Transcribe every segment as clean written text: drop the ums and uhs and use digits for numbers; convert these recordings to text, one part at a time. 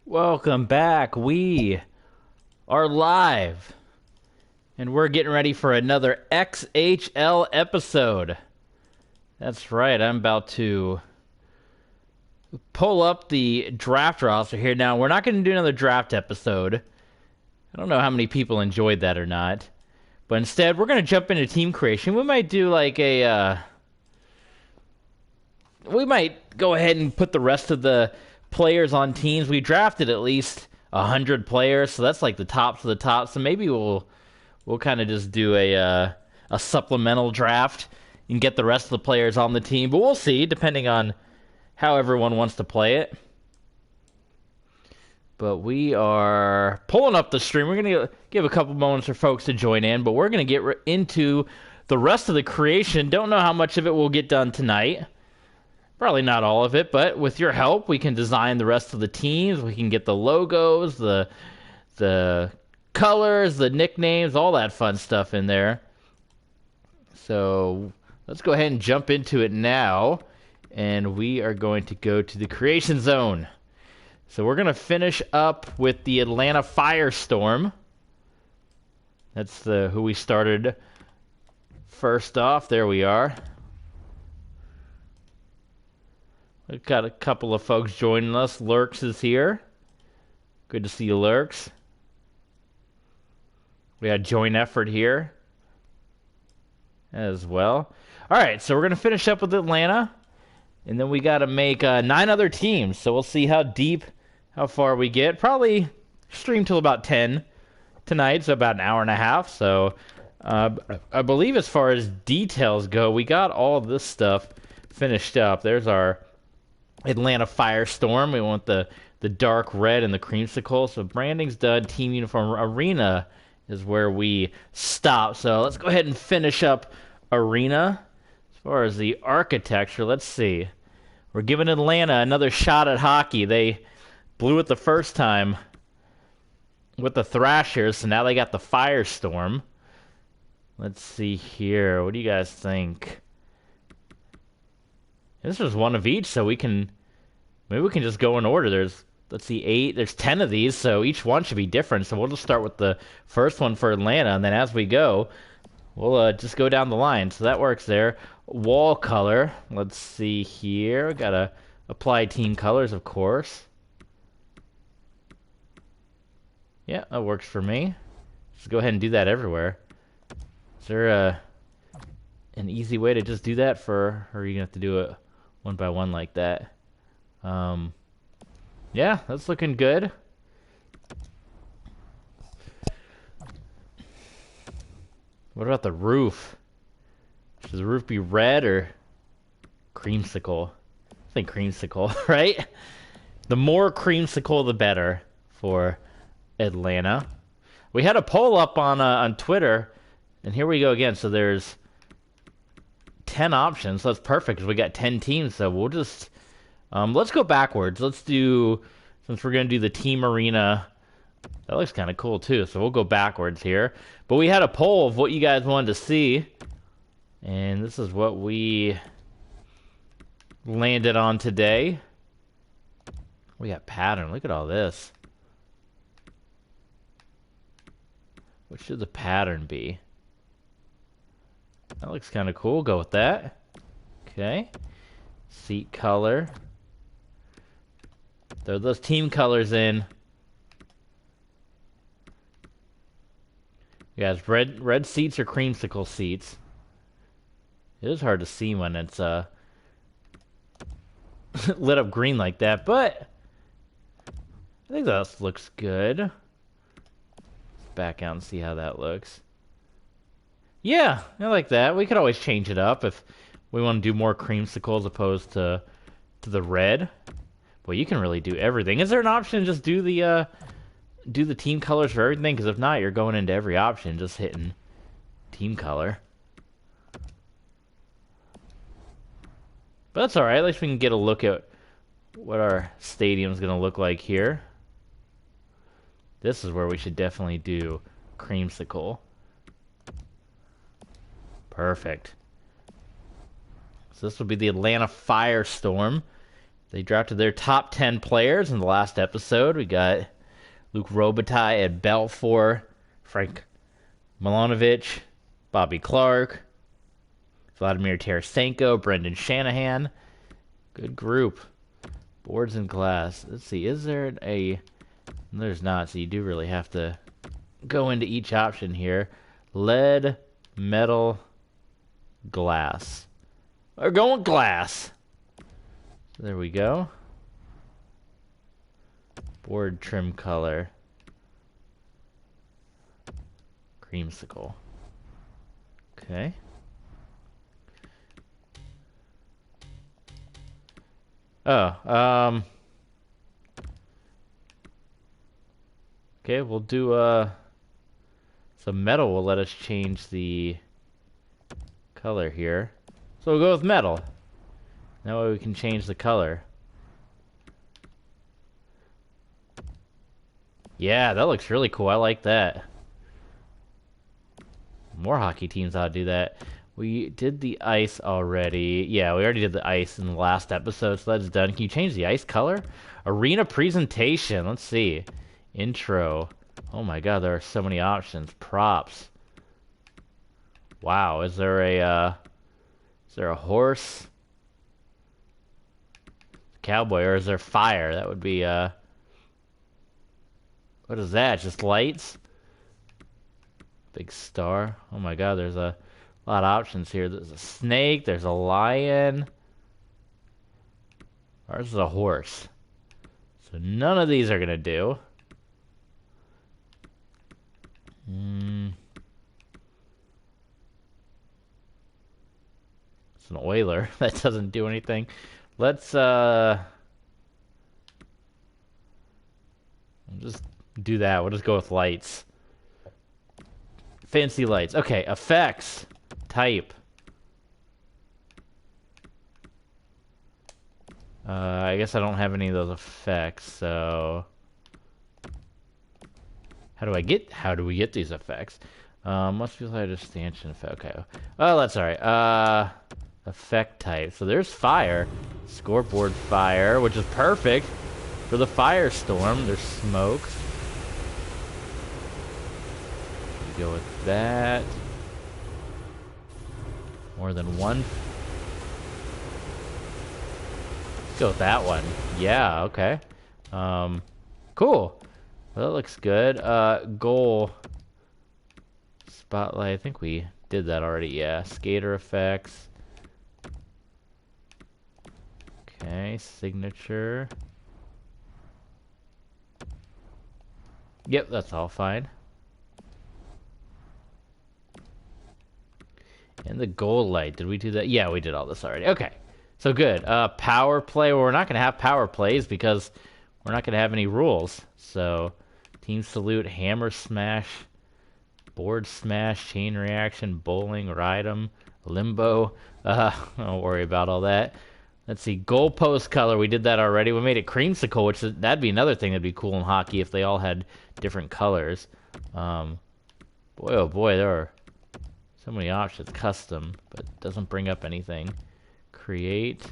Welcome back. We are live, and we're getting ready for another XHL episode. That's right, I'm about to pull up the draft roster here. Now, we're not going to do another draft episode. I don't know how many people enjoyed that or not. But instead, we're going to jump into team creation. We might do like we might go ahead and put the rest of the players on teams. We drafted at least 100 players, so that's like the tops of the top. So maybe we'll kind of just do a supplemental draft and get the rest of the players on the team. But we'll see, depending on how everyone wants to play it. But we are pulling up the stream. We're going to give a couple moments for folks to join in, but we're going to get into the rest of the creation. Don't know how much of it will get done tonight. Probably not all of it, but with your help, we can design the rest of the teams. We can get the logos, the colors, the nicknames, all that fun stuff in there. So let's go ahead and jump into it now, and we are going to go to the creation zone. So we're going to finish up with the Atlanta Firestorm. That's who we started first off. There we are. We've got a couple of folks joining us. Lurks is here. Good to see you, Lurks. We got joint effort here as well. All right, so we're going to finish up with Atlanta. And then we got to make 9 other teams. So we'll see how far we get. Probably stream till about 10 tonight, so about an hour and a half. So I believe as far as details go, we got all of this stuff finished up. There's our Atlanta Firestorm. We want the dark red and the creamsicle. So branding's done. Team uniform arena is where we stop. So let's go ahead and finish up arena. As far as the architecture, let's see. We're giving Atlanta another shot at hockey. They blew it the first time with the Thrashers, so now they got the Firestorm. Let's see here. What do you guys think? This is one of each, so maybe we can just go in order. Let's see, there's 10 of these, so each one should be different. So we'll just start with the first one for Atlanta, and then as we go, we'll just go down the line. So that works there. Wall color. Let's see here. Gotta apply team colors, of course. Yeah, that works for me. Just go ahead and do that everywhere. Is there an easy way to just do that or are you gonna have to do it one by one like that? Yeah, that's looking good. What about the roof? Should the roof be red or creamsicle? I think creamsicle, right? The more creamsicle, the better for Atlanta. We had a poll up on Twitter, and here we go again. So there's 10 options. So that's perfect because we got 10 teams. So we'll just let's go backwards. Let's do, since we're gonna do the team arena. That looks kind of cool too. So we'll go backwards here. But we had a poll of what you guys wanted to see, and this is what we landed on today. We got pattern. Look at all this. What should the pattern be? That looks kind of cool. Go with that. Okay. Seat color. Throw those team colors in. You guys, red seats or creamsicle seats? It is hard to see when it's lit up green like that, but I think that looks good. Let's back out and see how that looks. Yeah, I like that. We could always change it up if we want to do more creamsicle as opposed to the red. Well, you can really do everything. Is there an option to just do the team colors for everything? Because if not, you're going into every option just hitting team color. But that's alright. At least we can get a look at what our stadium's going to look like here. This is where we should definitely do creamsicle. Perfect. So this will be the Atlanta Firestorm. They drafted their top 10 players in the last episode. We got Luke Robitaille at Belfour, Frank Milanovic, Bobby Clark, Vladimir Tarasenko, Brendan Shanahan. Good group. Boards and glass. Let's see, is there a... There's not, so you do really have to go into each option here. Lead, metal, glass. We're going glass. There we go. Board trim color. Creamsicle. Okay. Oh, okay, we'll do, some metal will let us change the color here. So we'll go with metal. That way we can change the color. Yeah, that looks really cool. I like that. More hockey teams ought to do that. We did the ice already. Yeah, we already did the ice in the last episode, so that's done. Can you change the ice color? Arena presentation. Let's see. Intro. Oh my god, there are so many options. Props. Wow, is there a horse? Cowboy, or is there fire? That would be, what is that? Just lights? Big star. Oh my god, there's a lot of options here. There's a snake, there's a lion. Ours is a horse. So none of these are gonna do. It's an oiler. That doesn't do anything. Let's just do that. We'll just go with lights. Fancy lights. Okay, effects. Type. I guess I don't have any of those effects, so how do we get these effects? Must be like a stanchion effect. Okay. Oh, that's alright. Effect type. So there's fire. Scoreboard fire, which is perfect for the Firestorm. There's smoke. We go with that. More than one. Let's go with that one. Yeah, okay. Cool. Well, that looks good. Goal. Spotlight. I think we did that already. Yeah. Skater effects. Okay. Signature. Yep, that's all fine. And the goal light. Did we do that? Yeah, we did all this already. Okay. So good. Power play. Well, we're not going to have power plays because we're not going to have any rules. So, team salute, hammer smash, board smash, chain reaction, bowling, ride 'em, limbo. Don't worry about all that. Let's see. Goalpost color. We did that already. We made it creamsicle, which that'd be another thing that'd be cool in hockey if they all had different colors. Boy, oh boy, there are so many options. Custom, but it doesn't bring up anything. Create.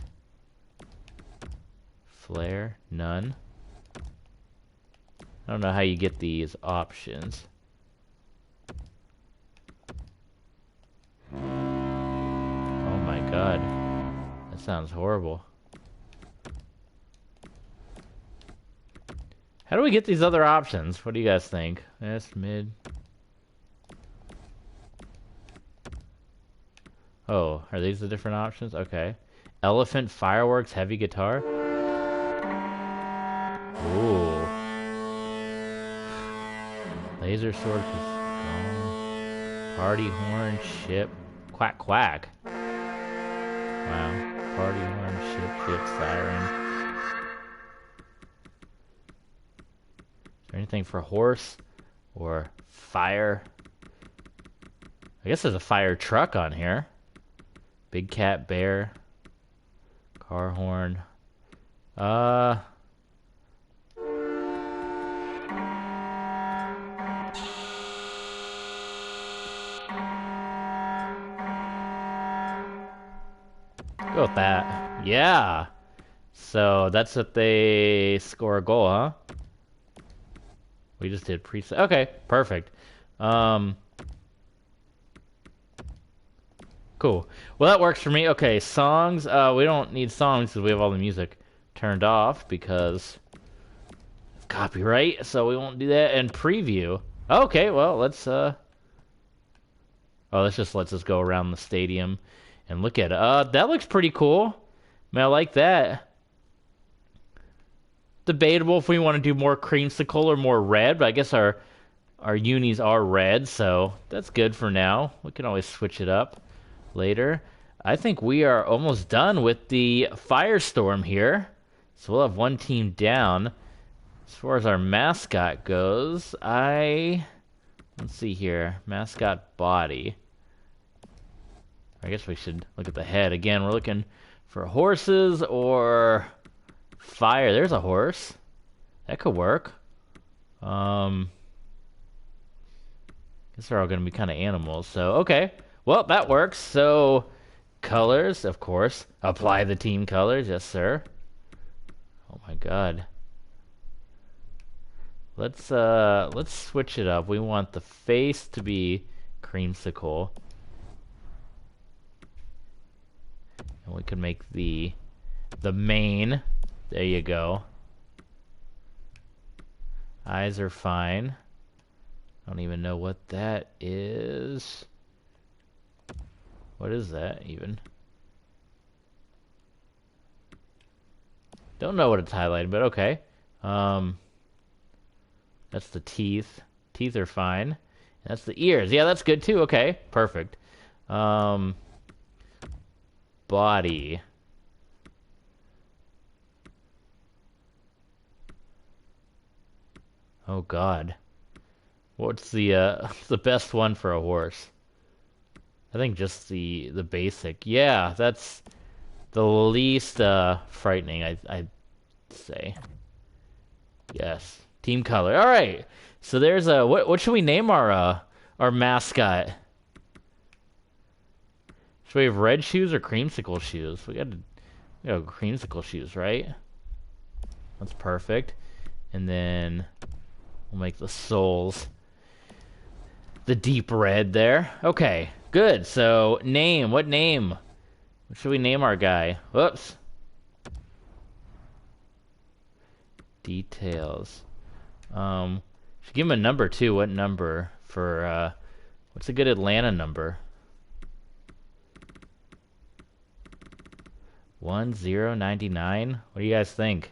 Flare. None. I don't know how you get these options. Oh my god. That sounds horrible. How do we get these other options? What do you guys think? S, mid. Oh, are these the different options? Okay. Elephant, fireworks, heavy guitar. Ooh. Laser sword, party horn, ship, quack quack. Wow. Party horn, ship, siren. Is there anything for horse or fire? I guess there's a fire truck on here. Big cat, bear, car horn. Go with that. Yeah. So that's if they score a goal, huh? We just did preset. Okay, perfect. Cool. Well, that works for me. Okay, songs. We don't need songs because we have all the music turned off because copyright. So we won't do that. And preview. Okay, well, let's Oh, this just lets us go around the stadium and look at it. That looks pretty cool. I mean, I like that. Debatable if we want to do more creamsicle or more red, but I guess our unis are red, so that's good for now. We can always switch it up later. I think we are almost done with the Firestorm here. So we'll have one team down. As far as our mascot goes, let's see here. Mascot body. I guess we should look at the head. Again, we're looking for horses or fire. There's a horse. That could work. Guess they're all going to be kind of animals. So, okay. Well, that works. So, colors, of course. Apply the team colors. Yes, sir. Oh, my God. Let's switch it up. We want the face to be creamsicle. And we can make the mane. There you go. Eyes are fine. I don't even know what that is. What is that even? Don't know what it's highlighted, but okay. That's the teeth. Teeth are fine. That's the ears. Yeah, that's good too. Okay, perfect. Body. Oh God. What's the best one for a horse? I think just the basic. Yeah, that's the least frightening, I'd say. Yes. Team color. All right. So there's what should we name our mascot? Should we have red shoes or creamsicle shoes? We got creamsicle shoes, right? That's perfect. And then we'll make the soles the deep red there. Okay, good. So name. What name? What should we name our guy? Whoops. Details. Should give him a number too. What number for what's a good Atlanta number? 1099. What do you guys think?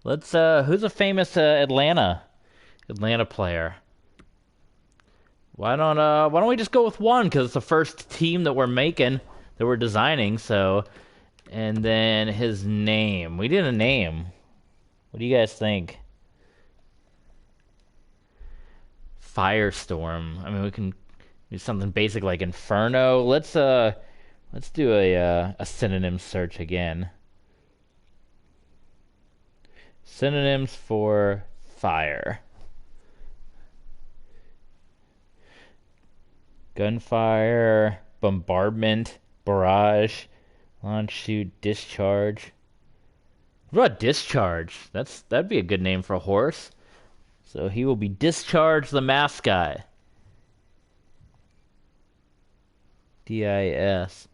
Let's who's a famous Atlanta player? Why don't we just go with one, because it's the first team that we're making, that we're designing, so. And then his name. We did a name. What do you guys think? Firestorm. I mean, we can do something basic like Inferno. Let's do a synonym search again. Synonyms for fire. Gunfire, bombardment, barrage, launch, shoot, discharge. What about discharge? That'd be a good name for a horse. So he will be Discharge the mascot. DISCH.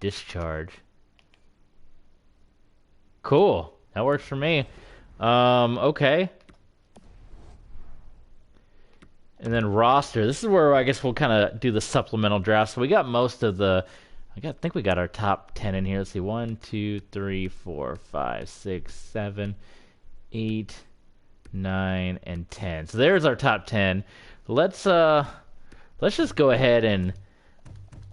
Discharge. Cool. That works for me. Okay. And then roster. This is where I guess we'll kind of do the supplemental draft. So we got most of the. I think we got our top 10 in here. Let's see. 1, 2, 3, 4, 5, 6, 7, 8, 9, and 10. So there's our top 10. Let's just go ahead and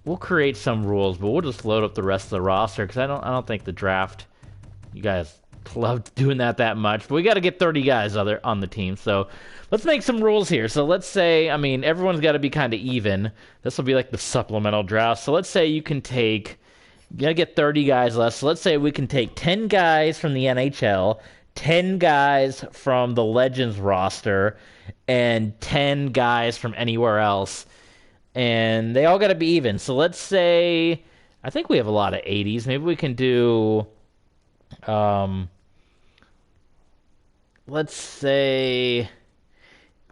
we'll create some rules, but we'll just load up the rest of the roster because I don't think the draft. You guys love doing that much, but we got to get 30 guys on the team. So let's make some rules here. So let's say, I mean, everyone's got to be kind of even. This will be like the supplemental draft. So let's say you got to get 30 guys less. So let's say we can take 10 guys from the NHL, 10 guys from the Legends roster and 10 guys from anywhere else. And they all got to be even. So let's say, I think we have a lot of 80s. Maybe we can do, let's say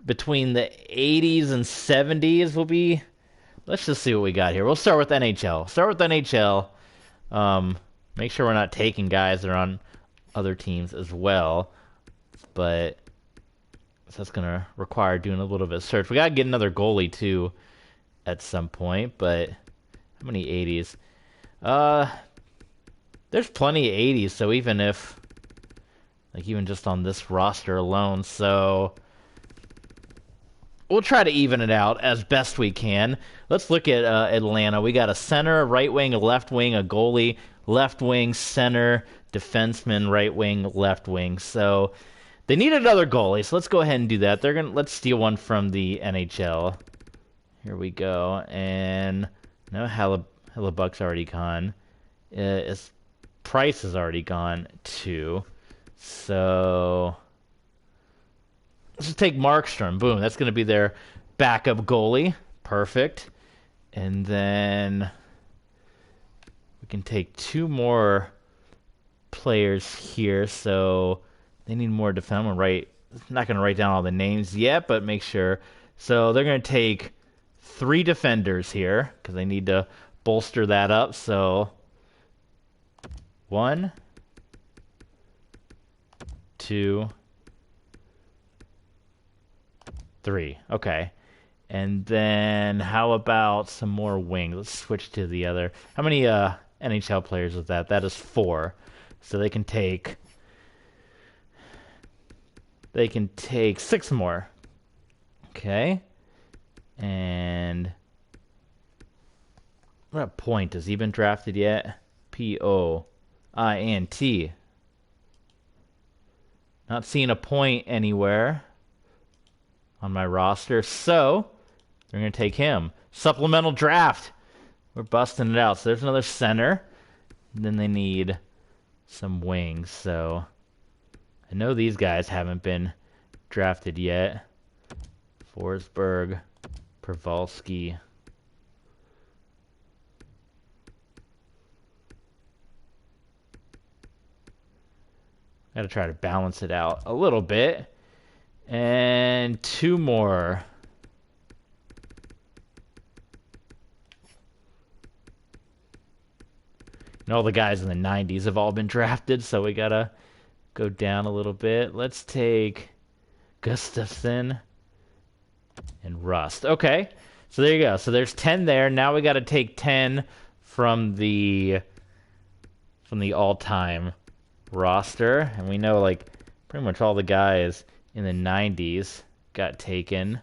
between the 80s and 70s will be, let's just see what we got here. We'll start with NHL. Make sure we're not taking guys that are on other teams as well. But so that's going to require doing a little bit of search. We got to get another goalie, too, at some point. But how many 80s? There's plenty of 80s, so even if, like, even just on this roster alone, so we'll try to even it out as best we can. Let's look at Atlanta. We got a center, right wing, a left wing, a goalie, left wing, center, defenseman, right wing, left wing. So they need another goalie, so let's go ahead and do that. Let's steal one from the NHL. Here we go. And no, Hellebuck's already gone. Price is already gone too. So let's just take Markstrom. Boom, that's going to be their backup goalie. Perfect. And then we can take two more players here. So they need more defense. I'm not going to write down all the names yet, but make sure. So they're going to take 3 defenders here because they need to bolster that up. So 1, 2, 3. Okay. And then how about some more wings? Let's switch to the other. How many NHL players is that? That is 4. So they can take 6 more. Okay. And what point? Has he been drafted yet? P-O-I-N-T. Not seeing a point anywhere on my roster, so they're going to take him. Supplemental draft. We're busting it out. So there's another center. And then they need some wings. So I know these guys haven't been drafted yet. Forsberg, Pavelski. Got to try to balance it out a little bit. And 2 more. And all the guys in the 90s have all been drafted, so we got to go down a little bit. Let's take Gustafsson and Rust. Okay, so there you go. So there's 10 there. Now we got to take 10 from the all-time roster, and we know like pretty much all the guys in the 90s got taken.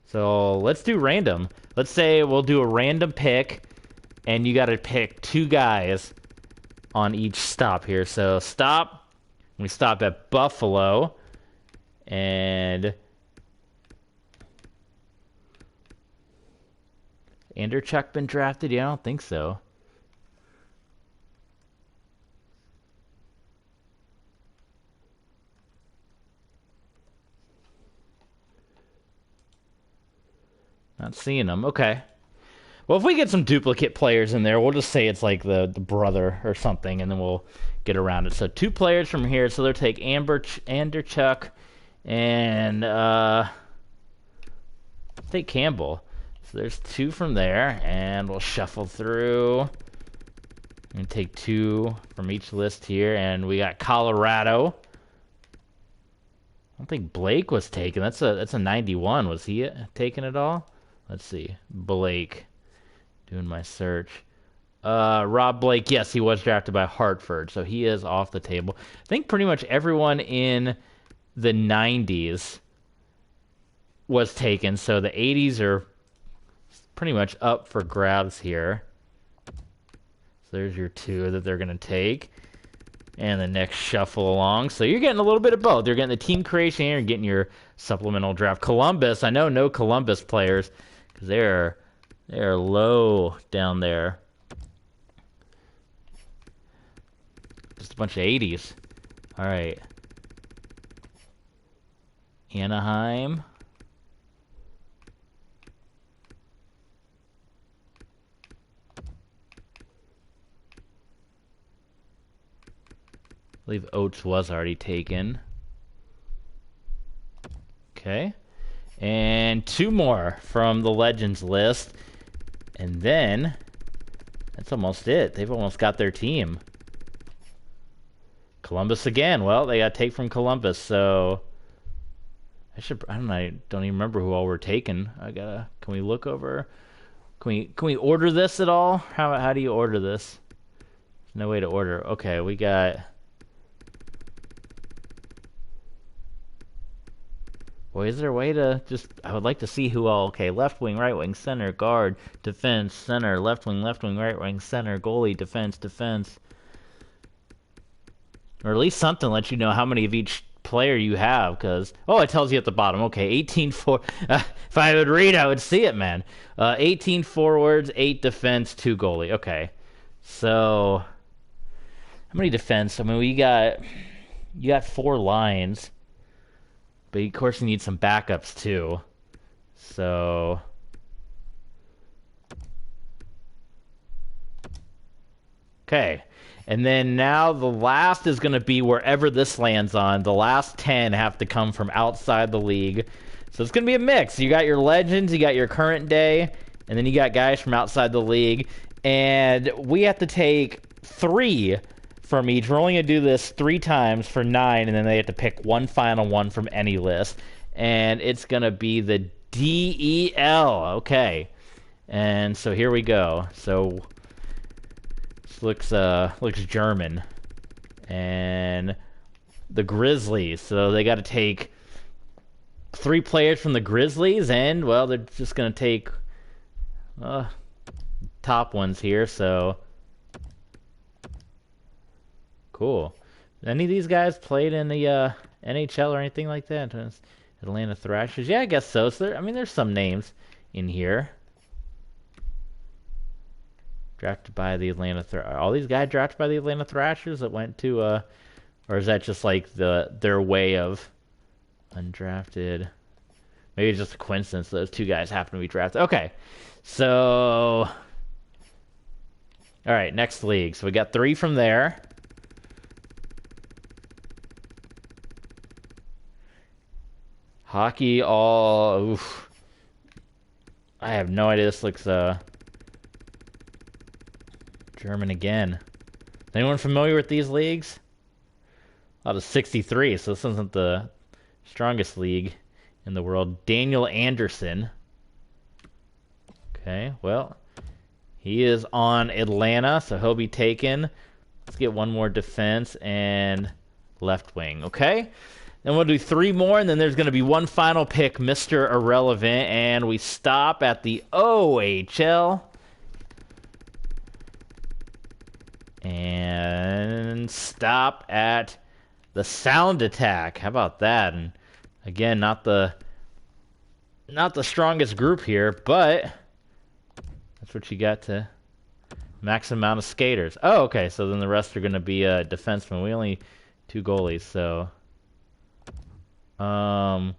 So let's do random. Let's say we'll do a random pick, and you got to pick 2 guys on each stop here. So stop. We stop at Buffalo, and Anderchuk been drafted? Yeah, I don't think so. Not seeing them. Okay. Well, if we get some duplicate players in there, we'll just say it's like the brother or something, and then we'll get around it. So 2 players from here. So they'll take Anderchuk and take Campbell. So there's 2 from there, and we'll shuffle through and take 2 from each list here. And we got Colorado. I don't think Blake was taken. That's a 91. Was he taken at all? Let's see. Blake. Doing my search. Rob Blake, yes, he was drafted by Hartford, so he is off the table. I think pretty much everyone in the 90s was taken, so the 80s are pretty much up for grabs here. So there's your 2 that they're going to take. And the next shuffle along. So you're getting a little bit of both. You're getting the team creation and you're getting your supplemental draft. Columbus, I know no Columbus players because they're low down there. Just a bunch of 80s. All right. Anaheim. I believe Oates was already taken. Okay. And 2 more from the Legends list. And then, that's almost it. They've almost got their team. Columbus again. Well, they got to take from Columbus, so... I don't even remember who all we're taking. Can we look over? Can we order this at all? How do you order this? There's no way to order. Okay, we got... Boy, is there a way to just... I would like to see who all... Okay, left wing, right wing, center, guard, defense, center, left wing, right wing, center, goalie, defense. Or at least something lets you know how many of each player you have, because... Oh, it tells you at the bottom. Okay, 18 for... if I would read, I would see it, man. 18 forwards, 8 defense, 2 goalie. Okay, so... How many defense? I mean, you got 4 lines... But of course you need some backups too. So... Okay. And then now the last is going to be wherever this lands on. The last 10 have to come from outside the league. So it's going to be a mix. You got your legends, you got your current day, and then you got guys from outside the league. And we have to take 3 from each. We're only going to do this 3 times for 9, and then they have to pick one final one from any list. And it's going to be the DEL. Okay. And so here we go. So this looks German. And the Grizzlies. So they got to take 3 players from the Grizzlies, and well, they're just going to take top ones here. So cool. Any of these guys played in the NHL or anything like that? Atlanta Thrashers? Yeah, I guess so. There's some names in here. Drafted by the Atlanta Thrashers. All these guys drafted by the Atlanta Thrashers that went to, or is that just like their way of undrafted? Maybe it's just a coincidence those 2 guys happen to be drafted. Okay, so all right, next league. So we got 3 from there. Hockey all... Oof. I have no idea. This looks German again. Anyone familiar with these leagues? Out of 63, so this isn't the strongest league in the world. Daniel Anderson. Okay, well, he is on Atlanta, so he'll be taken. Let's get one more defense and left wing, okay? Then we'll do 3 more, and then there's going to be one final pick, Mr. Irrelevant, and we stop at the OHL. And stop at the Sound Attack. How about that? And again, not the strongest group here, but that's what you got to max amount of skaters. Oh, okay, so then the rest are going to be defensemen. We only 2 goalies, so... Oh,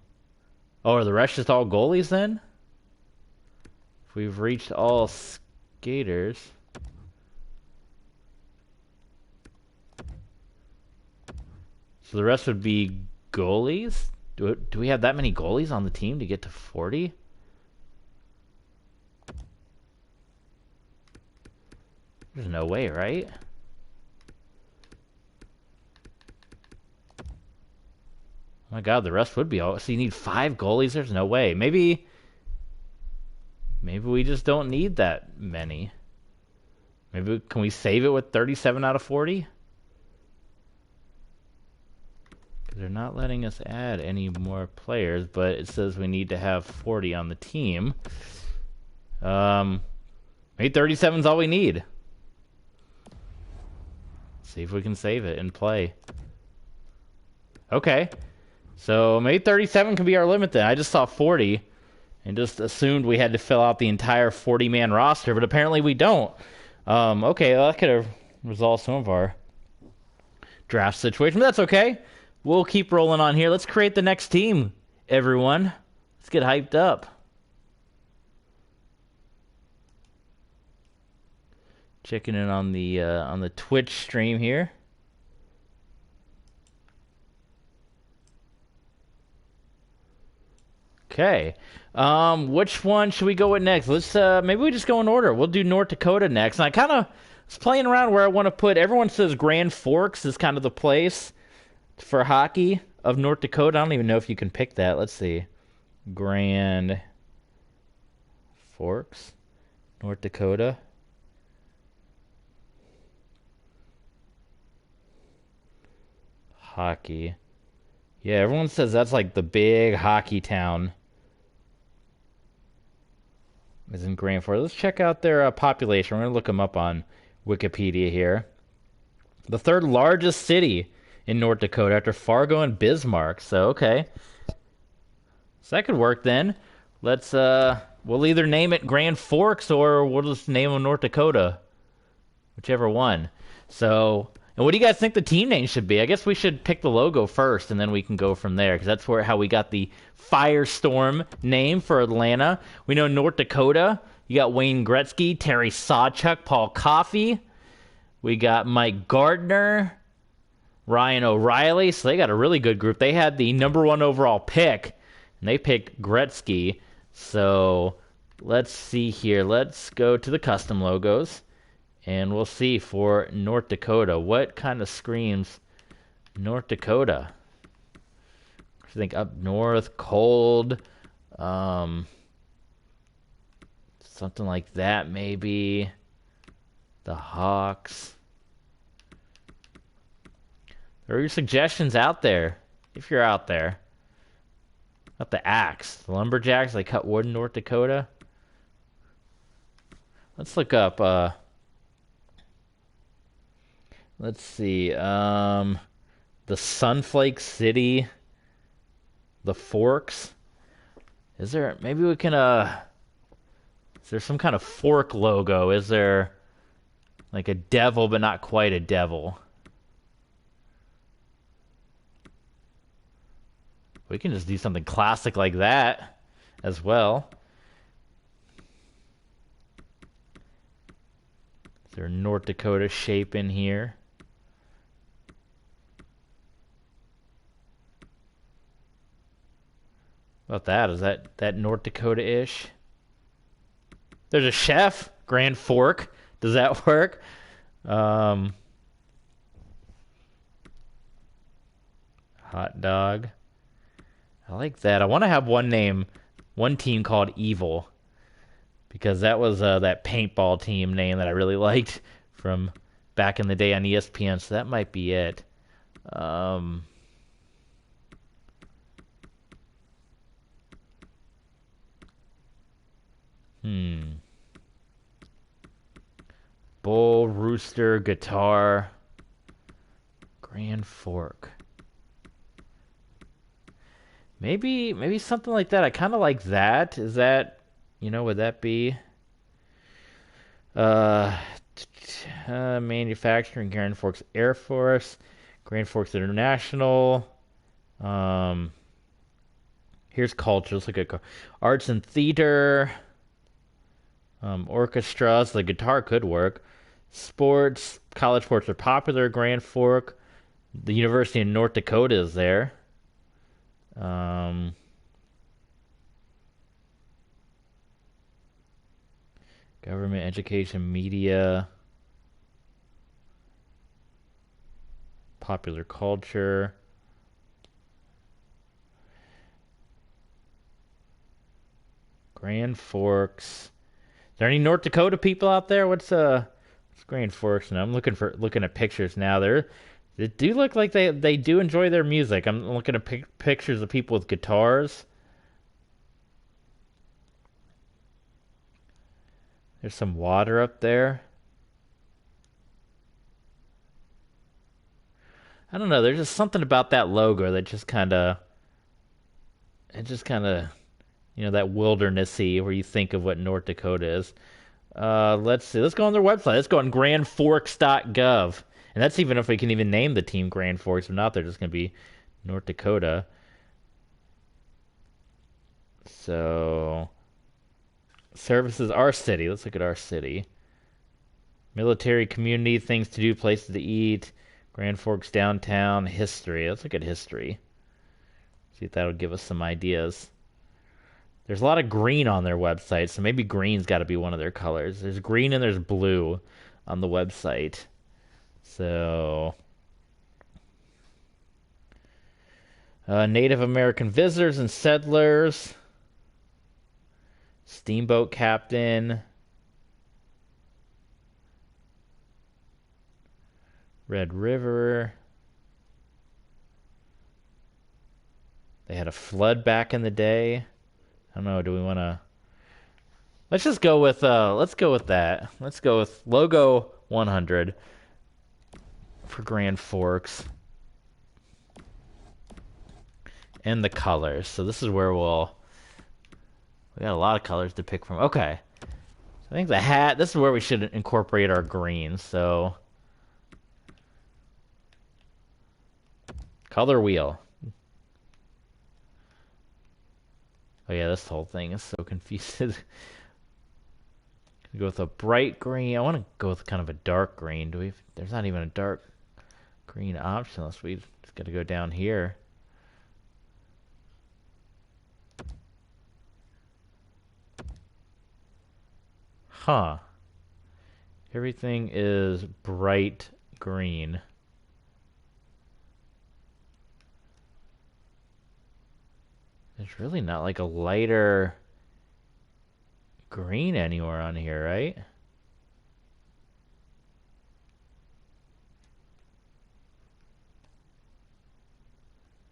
are the rest just all goalies then? If we've reached all skaters. So the rest would be goalies? Do we have that many goalies on the team to get to 40? There's no way, right? Oh my god, the rest would be all... So you need 5 goalies? There's no way. Maybe we just don't need that many. Maybe can we save it with 37 out of 40? Because they're not letting us add any more players, but it says we need to have 40 on the team. Maybe 37 is all we need. See if we can save it and play. Okay. So maybe 37 can be our limit then. I just saw 40 and just assumed we had to fill out the entire 40-man roster, but apparently we don't. Okay, well, that could have resolved some of our draft situation. But that's okay. We'll keep rolling on here. Let's create the next team, everyone. Let's get hyped up. Checking in on the Twitch stream here. Okay. Which one should we go with next? Let's maybe we just go in order. We'll do North Dakota next. And I kind of was playing around where I want to put. Everyone says Grand Forks is kind of the place for hockey of North Dakota. I don't even know if you can pick that. Let's see. Grand Forks, North Dakota. Hockey. Yeah, everyone says that's like the big hockey town. Is in Grand Forks. Let's check out their population. We're going to look them up on Wikipedia here. The third largest city in North Dakota after Fargo and Bismarck. So, okay. So that could work then. Let's, we'll either name it Grand Forks or we'll just name them North Dakota. Whichever one. So, and what do you guys think the team name should be? I guess we should pick the logo first and then we can go from there because that's how we got the Firestorm name for Atlanta. We know North Dakota. You got Wayne Gretzky, Terry Sawchuk, Paul Coffey. We got Mike Gardner, Ryan O'Reilly. So they got a really good group. They had the #1 overall pick, and they picked Gretzky. So let's see here. Let's go to the custom logos, and we'll see for North Dakota. What kind of screams North Dakota? I think up north, cold, something like that maybe. The Hawks. There are your suggestions out there, if you're out there. Not the Axe. The Lumberjacks, they cut wood in North Dakota. Let's look up, let's see, the Sunflake City, the Forks. Is there, maybe we can, is there some kind of fork logo? Is there like a devil, but not quite a devil? We can just do something classic like that as well. Is there a North Dakota shape in here? About that? Is that North Dakota-ish? There's a chef, Grand Fork. Does that work? Hot dog. I like that. I want to have one team called Evil, because that was that paintball team name that I really liked from back in the day on ESPN. So that might be it. Bull, rooster, guitar, Grand Fork. Maybe something like that. I kind of like that. Is that, would that be manufacturing, Grand Forks Air Force, Grand Forks International. Here's culture. Let's look at arts and theater. Orchestras. The guitar could work. Sports. College sports are popular. Grand Fork. The University of North Dakota is there. Government, education, media, popular culture. Grand Forks. Is there any North Dakota people out there? What's Grand Forks? And I'm looking at pictures now. They do look like they do enjoy their music. I'm looking at pictures of people with guitars. There's some water up there. I don't know. There's just something about that logo that just kind of, that wildernessy where you think of what North Dakota is. Let's see. Let's go on their website. Let's go on grandforks.gov. And that's even if we can even name the team Grand Forks. If not, they're just going to be North Dakota. So, services, our city. Let's look at our city. Military, community, things to do, places to eat. Grand Forks downtown, history. Let's look at history. See if that'll give us some ideas. There's a lot of green on their website, so maybe green's got to be one of their colors. There's green and there's blue on the website. So, Native American visitors and settlers. Steamboat captain. Red River. They had a flood back in the day. I don't know, do we want to... Let's just go with that. Let's go with logo 100 for Grand Forks. And the colors. So this is where we got a lot of colors to pick from. Okay. I think the hat, this is where we should incorporate our greens. So color wheel. Oh yeah, this whole thing is so confusing. Go with a bright green. I want to go with kind of a dark green. There's not even a dark green option unless we just got to go down here. Huh. Everything is bright green. There's really not like a lighter green anywhere on here, right?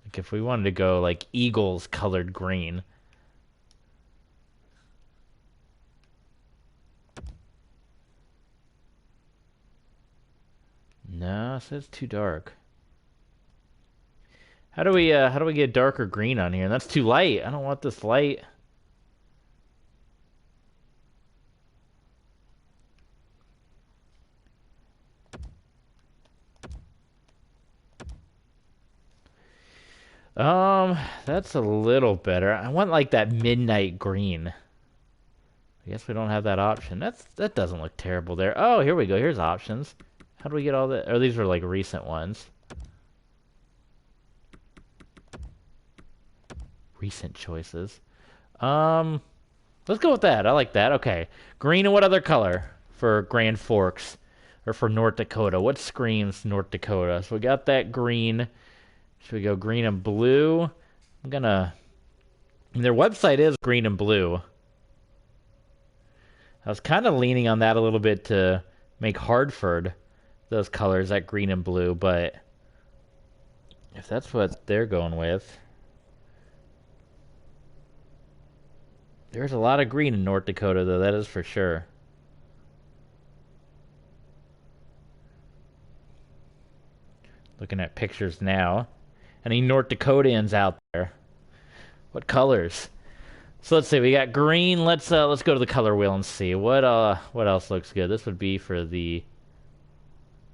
Like if we wanted to go like Eagles colored green. No, it says too dark. How do we get darker green on here? And that's too light. I don't want this light. That's a little better. I want like that midnight green. I guess we don't have that option. That doesn't look terrible there. Oh, here we go. Here's options. How do we get all that? Oh, these are like recent ones. Recent choices. Let's go with that. I like that. Okay. Green and what other color for Grand Forks or for North Dakota? What screams North Dakota? So we got that green. Should we go green and blue? Their website is green and blue. I was kind of leaning on that a little bit to make Hartford those colors, that green and blue, but if that's what they're going with. There's a lot of green in North Dakota, though, that is for sure. Looking at pictures now. Any North Dakotians out there? What colors? So let's see, we got green. Let's go to the color wheel and see what else looks good. This would be for the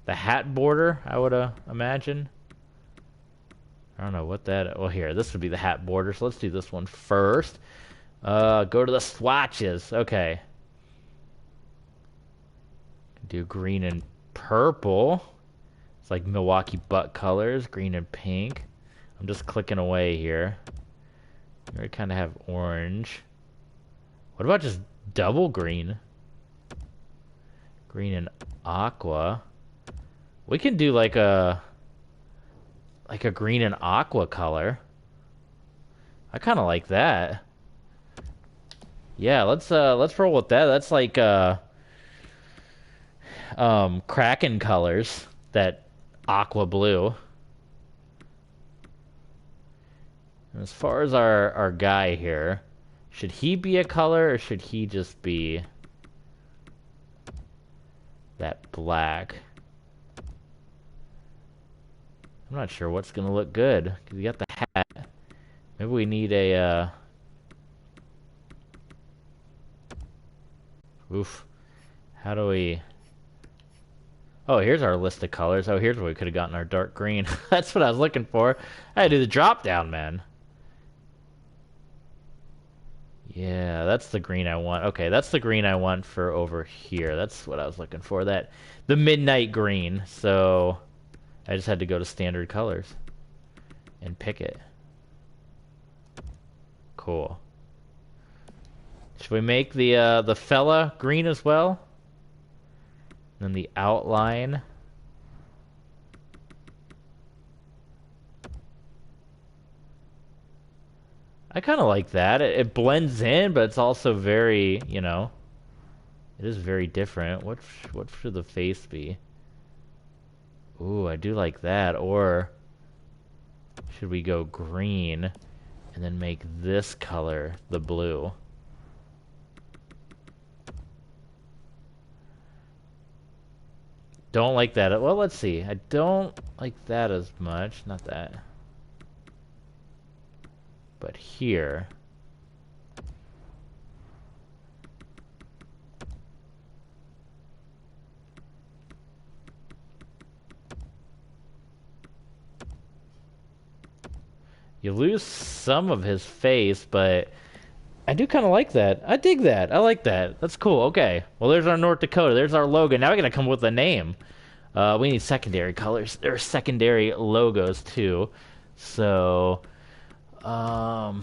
hat border, I would imagine. I don't know what that. Well, here, this would be the hat border. So let's do this one first. Go to the swatches. Okay. Do green and purple. It's like Milwaukee Buck colors, green and pink. I'm just clicking away here. We kind of have orange. What about just double green? Green and aqua. We can do like a green and aqua color. I kind of like that. Yeah, let's roll with that. That's like Kraken colors, that aqua blue. And as far as our guy here, should he be a color or should he just be that black? I'm not sure what's gonna look good because we got the hat. Maybe we need a oof. How do we... Oh, here's our list of colors. Oh, here's where we could have gotten our dark green. That's what I was looking for. I had to do the drop down, man. Yeah, that's the green I want. Okay, that's the green I want for over here. That's what I was looking for. The midnight green. So I just had to go to standard colors and pick it. Cool. Should we make the fella green as well? And then the outline. I kind of like that. It blends in, but it's also very, you know, it is very different. What should the face be? Ooh, I do like that. Or should we go green and then make this color the blue? Don't like that. Well, let's see. I don't like that as much. Not that. But here. You lose some of his face, but I do kind of like that. I dig that. I like that. That's cool. Okay. Well, there's our North Dakota. There's our logo. Now we gotta come up with a name. We need secondary colors. There are secondary logos too. So, oh,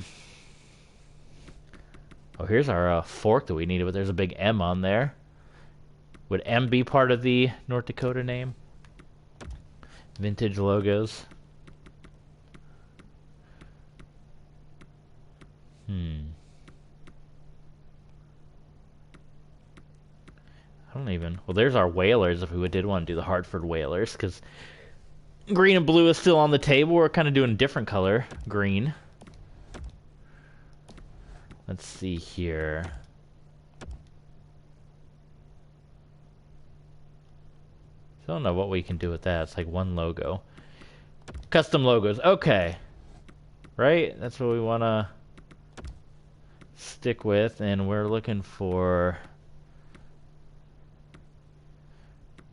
here's our fork that we needed, but there's a big M on there. Would M be part of the North Dakota name? Vintage logos. I don't even... Well, there's our Whalers if we did want to do the Hartford Whalers, because green and blue is still on the table. We're kind of doing a different color. Green. Let's see here. I don't know what we can do with that. It's like one logo. Custom logos. Okay. Right? That's what we want to stick with, and we're looking for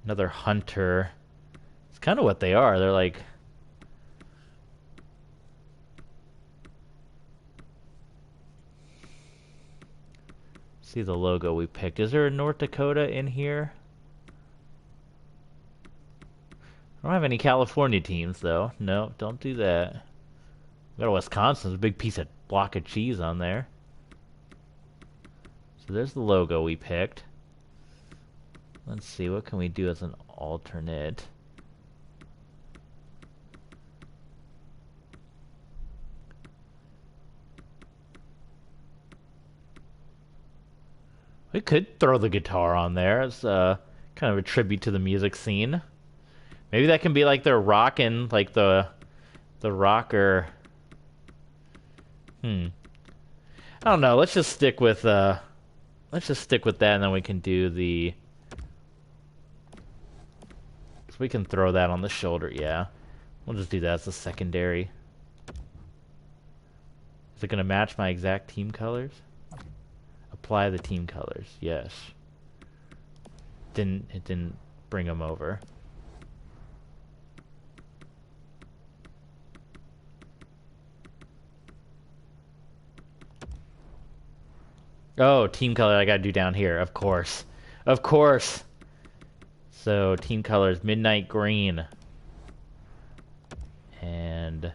another hunter. It's kind of what they are. They're like... See the logo we picked. Is there a North Dakota in here? I don't have any California teams, though. No, don't do that. We got a Wisconsin. There's a big piece of block of cheese on there. So there's the logo we picked. Let's see, what can we do as an alternate? We could throw the guitar on there as kind of a tribute to the music scene. Maybe that can be like their rockin', like the rocker. I don't know. Let's just stick with that, and then we can do the. So we can throw that on the shoulder. Yeah, we'll just do that as a secondary. Is it gonna match my exact team colors? Apply the team colors. Yes. It didn't bring them over. Oh, team color I gotta do down here, of course. Of course. So, team colors, midnight green. And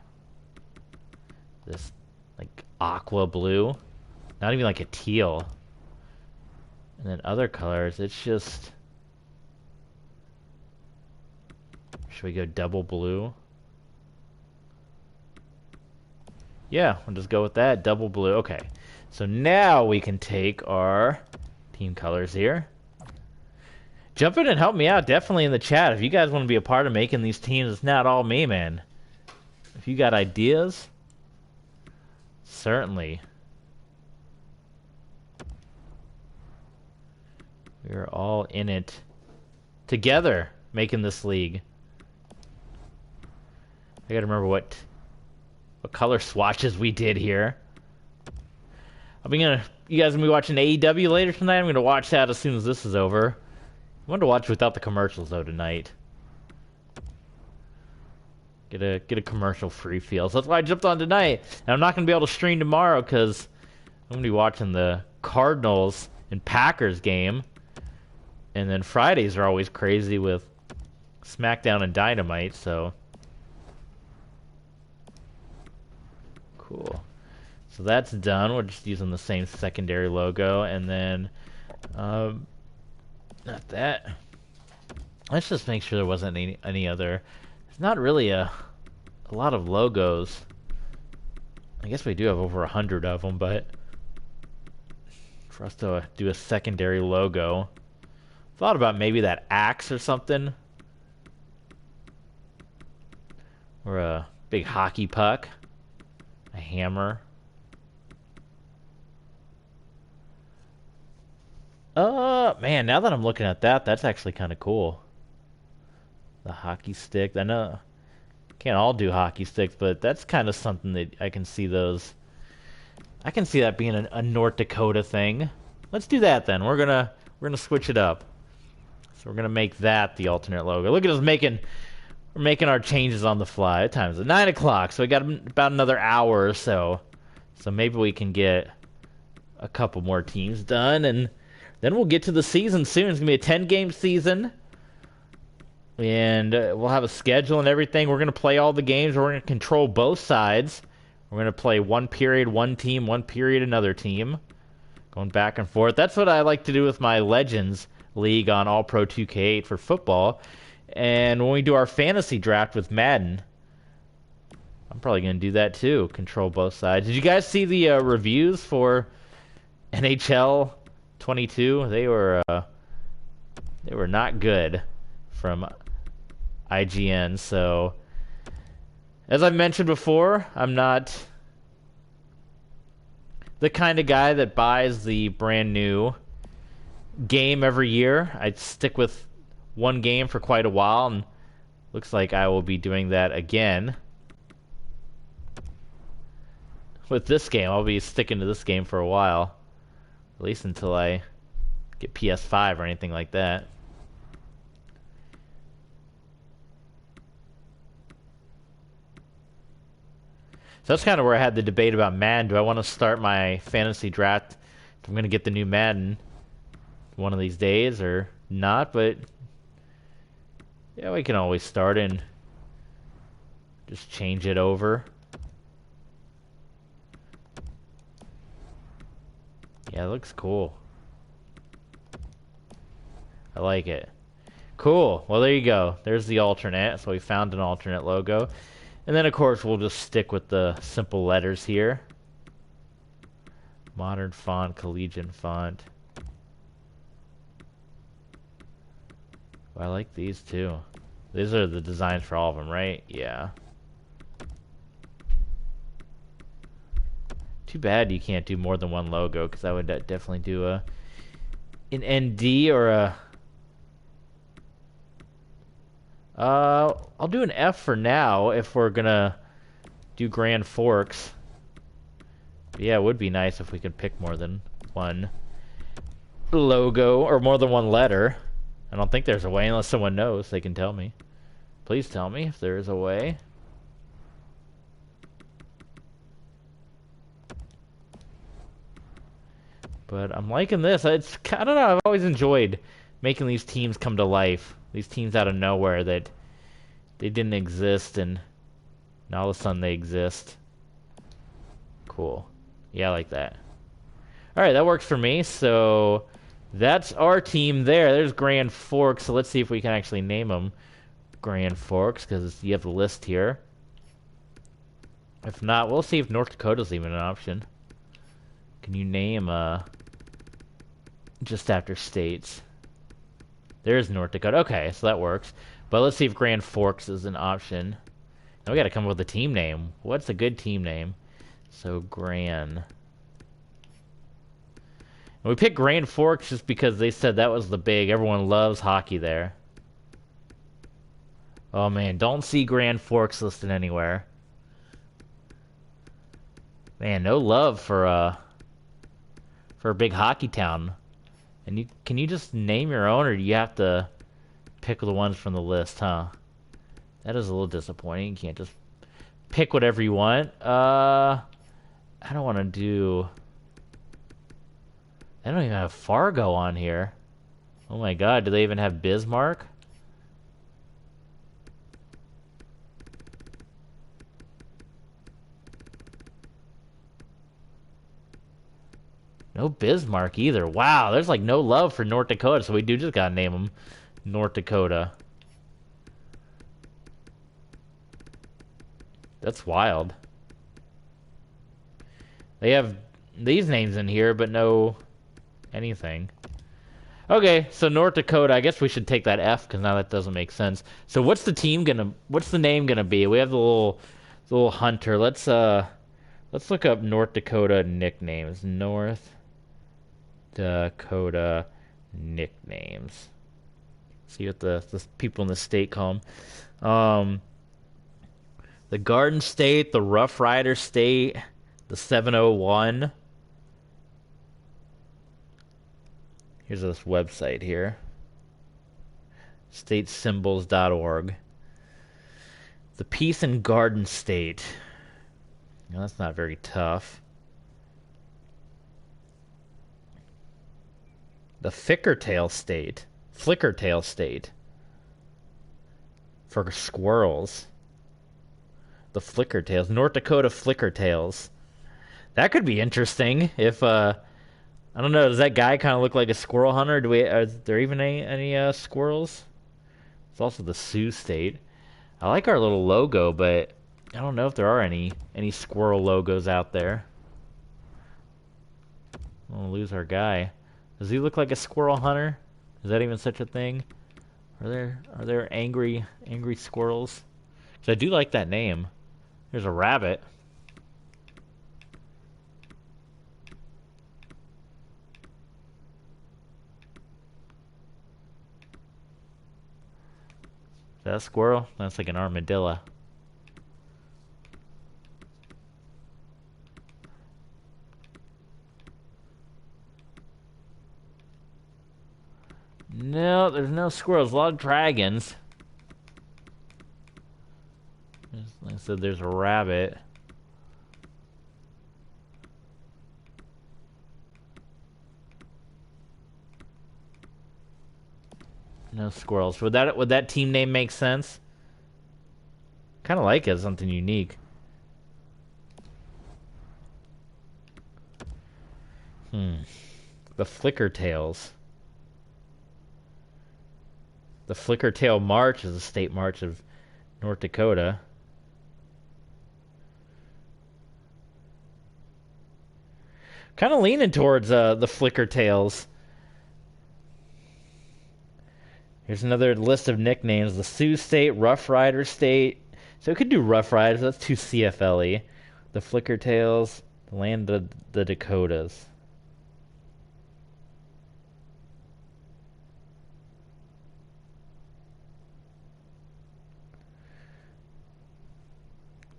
this, like, aqua blue. Not even like a teal. And then other colors, it's just... Should we go double blue? Yeah, we'll just go with that, double blue. Okay. So now we can take our team colors here. Jump in and help me out, definitely in the chat. If you guys want to be a part of making these teams, it's not all me, man. If you got ideas, certainly. We're all in it together, making this league. I gotta remember what color swatches we did here. You guys gonna be watching AEW later tonight? I'm gonna watch that as soon as this is over. wanted to watch without the commercials though tonight. Get a commercial-free feel. So that's why I jumped on tonight. And I'm not going to be able to stream tomorrow because I'm going to be watching the Cardinals and Packers game. And then Fridays are always crazy with SmackDown and Dynamite, so... Cool. So that's done. We're just using the same secondary logo. And then... not that. Let's just make sure there wasn't any other... There's not really a lot of logos. I guess we do have over 100 of them, but... For us to do a secondary logo... Thought about maybe that axe or something. Or a big hockey puck. A hammer. Man, now that I'm looking at that, that's actually kind of cool. The hockey stick. I know can't all do hockey sticks, but that's kind of something that I can see those. I can see that being a North Dakota thing. Let's do that then. We're gonna switch it up. So we're gonna make that the alternate logo. Look at us we're making our changes on the fly. What time is it? 9 o'clock. So we got about another hour or so. So maybe we can get a couple more teams done, and then we'll get to the season soon. It's gonna be a 10-game season, and we'll have a schedule and everything. We're gonna play all the games. We're gonna control both sides. We're gonna play one period, one team, one period, another team, going back and forth. That's what I like to do with my Legends League on All Pro 2K8 for football. And when we do our fantasy draft with Madden, I'm probably going to do that too. Control both sides. Did you guys see the reviews for NHL 22? They were not good from IGN. So, as I've mentioned before, I'm not the kind of guy that buys the brand new game every year. I stick with one game for quite a while, and looks like I will be doing that again with this game. I'll be sticking to this game for a while, at least until I get PS5 or anything like that. So that's kind of where I had the debate about Madden. Do I want to start my fantasy draft if I'm going to get the new Madden one of these days or not? But yeah, we can always start and just change it over. Yeah, it looks cool. I like it. Cool. Well, there you go. There's the alternate. So we found an alternate logo. And then, of course, we'll just stick with the simple letters here. Modern font, collegiate font. I like these too. These are the designs for all of them, right? Yeah. Too bad you can't do more than one logo, because I would definitely do an ND or a... I'll do an F for now if we're gonna do Grand Forks. But yeah, it would be nice if we could pick more than one logo or more than one letter. I don't think there's a way, unless someone knows. They can tell me. Please tell me if there is a way. But I'm liking this. I don't know. I've always enjoyed making these teams come to life. These teams out of nowhere that they didn't exist, and now all of a sudden they exist. Cool. Yeah, I like that. All right, that works for me. So that's our team there. There's Grand Forks. So let's see if we can actually name them Grand Forks, because you have the list here. If not, we'll see if North Dakota's even an option. Can you name just after states? There's North Dakota. Okay, so that works. But let's see if Grand Forks is an option. Now we got to come up with a team name. What's a good team name? So Grand. And we picked Grand Forks just because they said that was the big. Everyone loves hockey there. Oh man, don't see Grand Forks listed anywhere. Man, no love for a big hockey town And can you just name your own, or do you have to pick the ones from the list, huh? That is a little disappointing. You can't just pick whatever you want. I don't want to do... I don't even have Fargo on here. Oh my god, do they even have Bismarck? No Bismarck either. Wow, there's like no love for North Dakota, so we do just gotta name them North Dakota. That's wild. They have these names in here, but no anything. Okay, so North Dakota, I guess we should take that F because now that doesn't make sense. So what's the name gonna be? We have the little hunter. Let's look up North Dakota nicknames. North Dakota nicknames. See what the people in the state call them. The Garden State, the Rough Rider State, the 701. Here's this website here. Statesymbols.org. The Peace and Garden State. No, that's not very tough. The Flickertail State. Flickertail State. For squirrels. The Flickertails. North Dakota Flickertails. That could be interesting if, I don't know, does that guy kind of look like a squirrel hunter? Are there even any squirrels? It's also the Sioux State. I like our little logo, but I don't know if there are any squirrel logos out there. We'll lose our guy. Does he look like a squirrel hunter? Is that even such a thing? Are there angry squirrels? Because I do like that name. There's a rabbit. Is that a squirrel? That's like an armadillo. No, there's no squirrels. A lot of dragons. Like I said, there's a rabbit. No squirrels. Would that team name make sense? Kind of like it, something unique. The Flickertails. The Flickertail March is the state march of North Dakota. Kind of leaning towards the Flickertails. Here's another list of nicknames. The Sioux State, Rough Rider State. So it could do Rough Riders. That's too CFL-y. The Flickertails. The land of the Dakotas.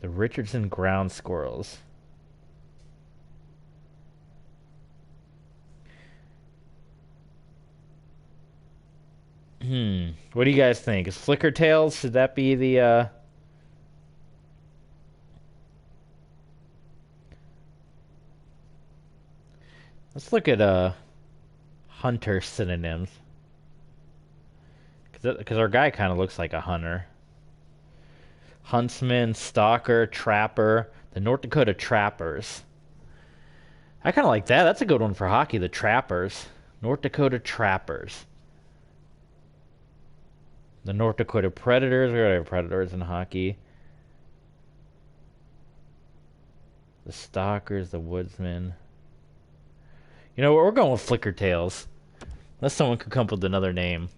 The Richardson Ground Squirrels. What do you guys think? Is Flickertails, should that be the, Let's look at, hunter synonyms. Because our guy kind of looks like a hunter. Huntsman, stalker, trapper. The North Dakota Trappers. I kind of like that. That's a good one for hockey. The Trappers. North Dakota Trappers. The North Dakota Predators. We already have Predators in hockey. The Stalkers, the Woodsmen. You know what? We're going with Flickertails. Unless someone could come up with another name.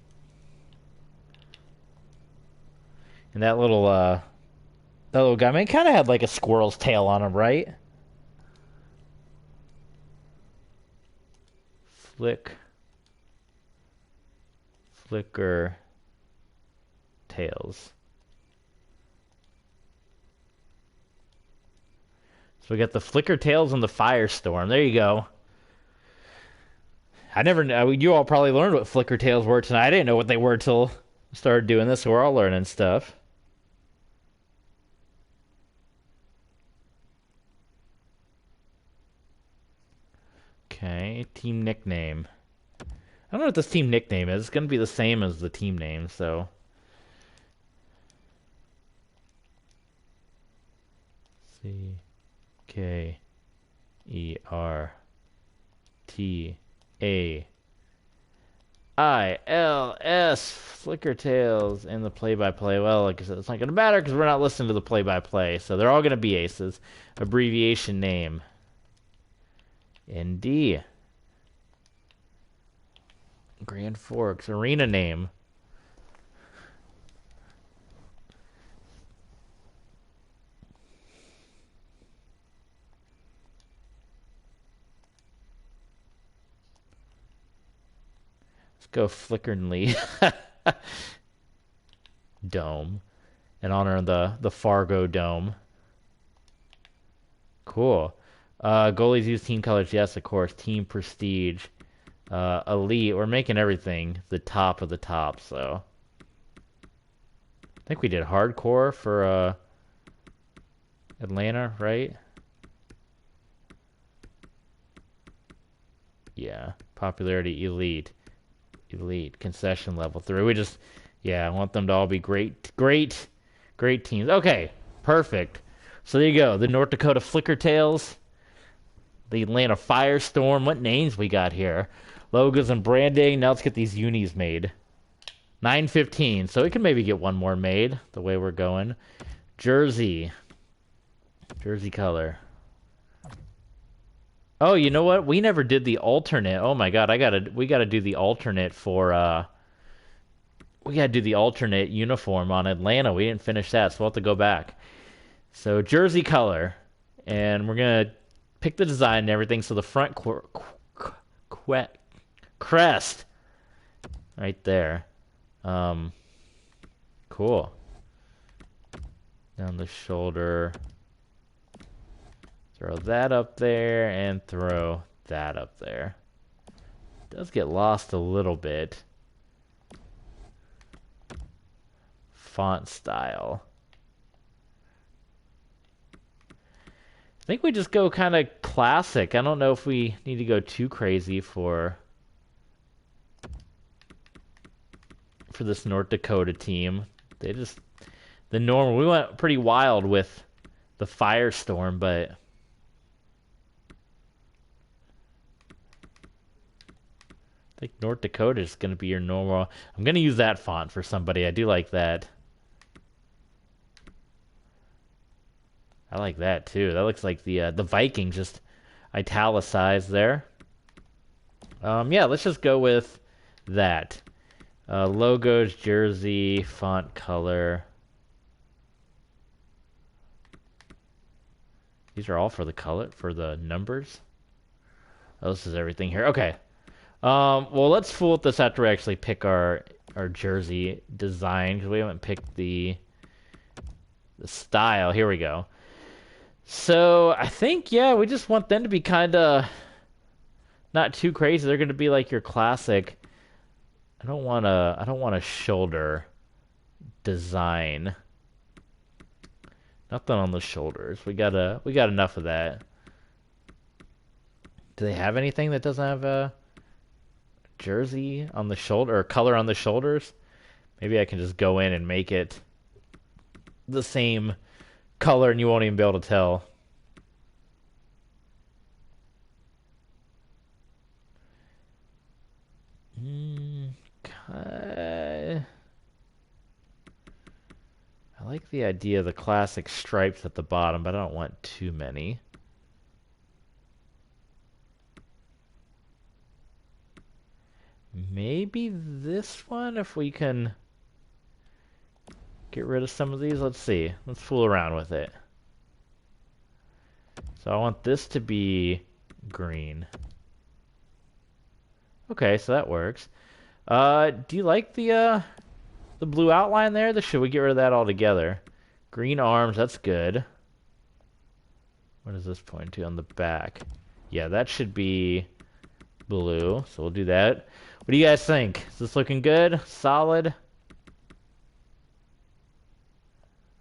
And that little guy, I mean, kind of had like a squirrel's tail on him, right? Flicker tails. So we got the Flicker tails and the Firestorm. There you go. I never know. You all probably learned what flicker tails were tonight. I didn't know what they were till I started doing this, so we're all learning stuff. Okay, team nickname. I don't know what this team nickname is. It's going to be the same as the team name, so... CKERTAILS Flicker Tails and the play-by-play. Well, like I said, it's not going to matter because we're not listening to the play-by-play, so they're all going to be aces. Abbreviation name. ND. Grand Forks. Arena name. Let's go Flickernly. Dome. In honor of the Fargo Dome. Cool. Goalies use team colors. Yes, of course. Team prestige. Elite. We're making everything the top of the top, so. I think we did hardcore for Atlanta, right? Yeah. Popularity elite. Elite. Concession level 3. We just, yeah, I want them to all be great teams. Okay. Perfect. So there you go. The North Dakota Flicker Tails. The Atlanta Firestorm. What names we got here? Logos and branding. Now let's get these unis made. 9:15. So we can maybe get one more made the way we're going. Jersey. Jersey color. Oh, you know what? We never did the alternate. Oh my god, we gotta do the alternate for we gotta do the alternate uniform on Atlanta. We didn't finish that, so we'll have to go back. So jersey color. And we're gonna pick the design and everything. So the front crest right there. Cool. Down the shoulder. Throw that up there and throw that up there. It does get lost a little bit. Font style. I think we just go kind of classic. I don't know if we need to go too crazy for this North Dakota team. They just, the normal, we went pretty wild with the Firestorm, but I think North Dakota is going to be your normal. I'm going to use that font for somebody. I do like that. I like that too. That looks like the Vikings just italicized there. Yeah, let's just go with that. Logos, jersey, font color. These are all for the color, for the numbers. Oh, this is everything here. Okay. Well, let's fool with this after we actually pick our jersey design, because we haven't picked the style. Here we go. So I think, yeah, we just want them to be kind of not too crazy. They're going to be like your classic. I don't want a shoulder design. Nothing on the shoulders. We got enough of that. Do they have anything that doesn't have a jersey on the shoulder or color on the shoulders? Maybe I can just go in and make it the same color and you won't even be able to tell. Okay. I like the idea of the classic stripes at the bottom, but I don't want too many. Maybe this one, if we can get rid of some of these. Let's see. Let's fool around with it. So I want this to be green. Okay, so that works. Do you like the blue outline there? Should we get rid of that altogether? Green arms, that's good. What does this point to on the back? Yeah, that should be blue. So we'll do that. What do you guys think? Is this looking good? Solid?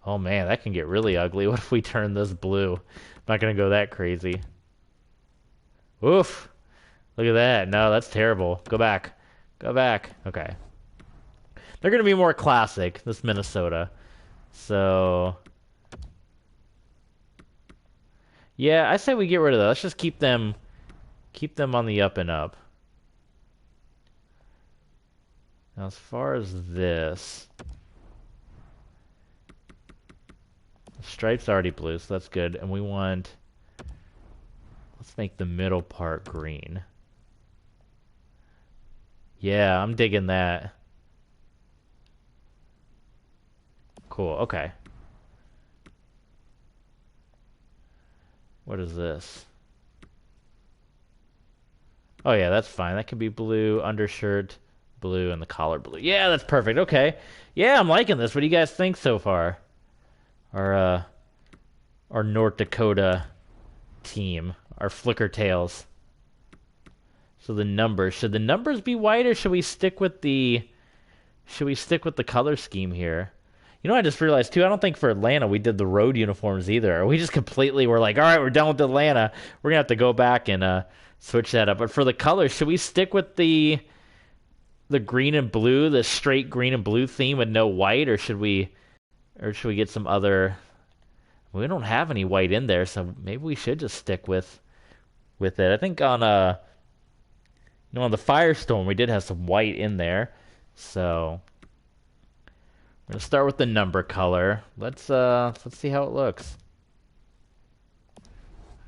Oh man, that can get really ugly. What if we turn this blue? I'm not gonna go that crazy. Oof. Look at that. No, that's terrible. Go back. Go back. Okay. They're gonna be more classic, this Minnesota. So yeah, I say we get rid of that. Let's just keep them on the up and up. Now as far as this, the stripe's already blue, so that's good. And we want, let's make the middle part green. Yeah, I'm digging that. Cool, okay. What is this? Oh yeah, that's fine. That can be blue, undershirt, blue, and the collar blue. Yeah, that's perfect. Okay. Yeah, I'm liking this. What do you guys think so far? Our North Dakota team, our Flicker Tails. So the numbers, should the numbers be white or should we stick with the color scheme here? You know, I just realized too, I don't think for Atlanta we did the road uniforms either. We just completely were like, all right, we're done with Atlanta. We're gonna have to go back and switch that up. But for the colors, should we stick with the green and blue, the straight green and blue theme with no white, or should we get some other? We don't have any white in there, so maybe we should just stick with it. I think on on the Firestorm we did have some white in there, so we're gonna start with the number color. Let's see how it looks.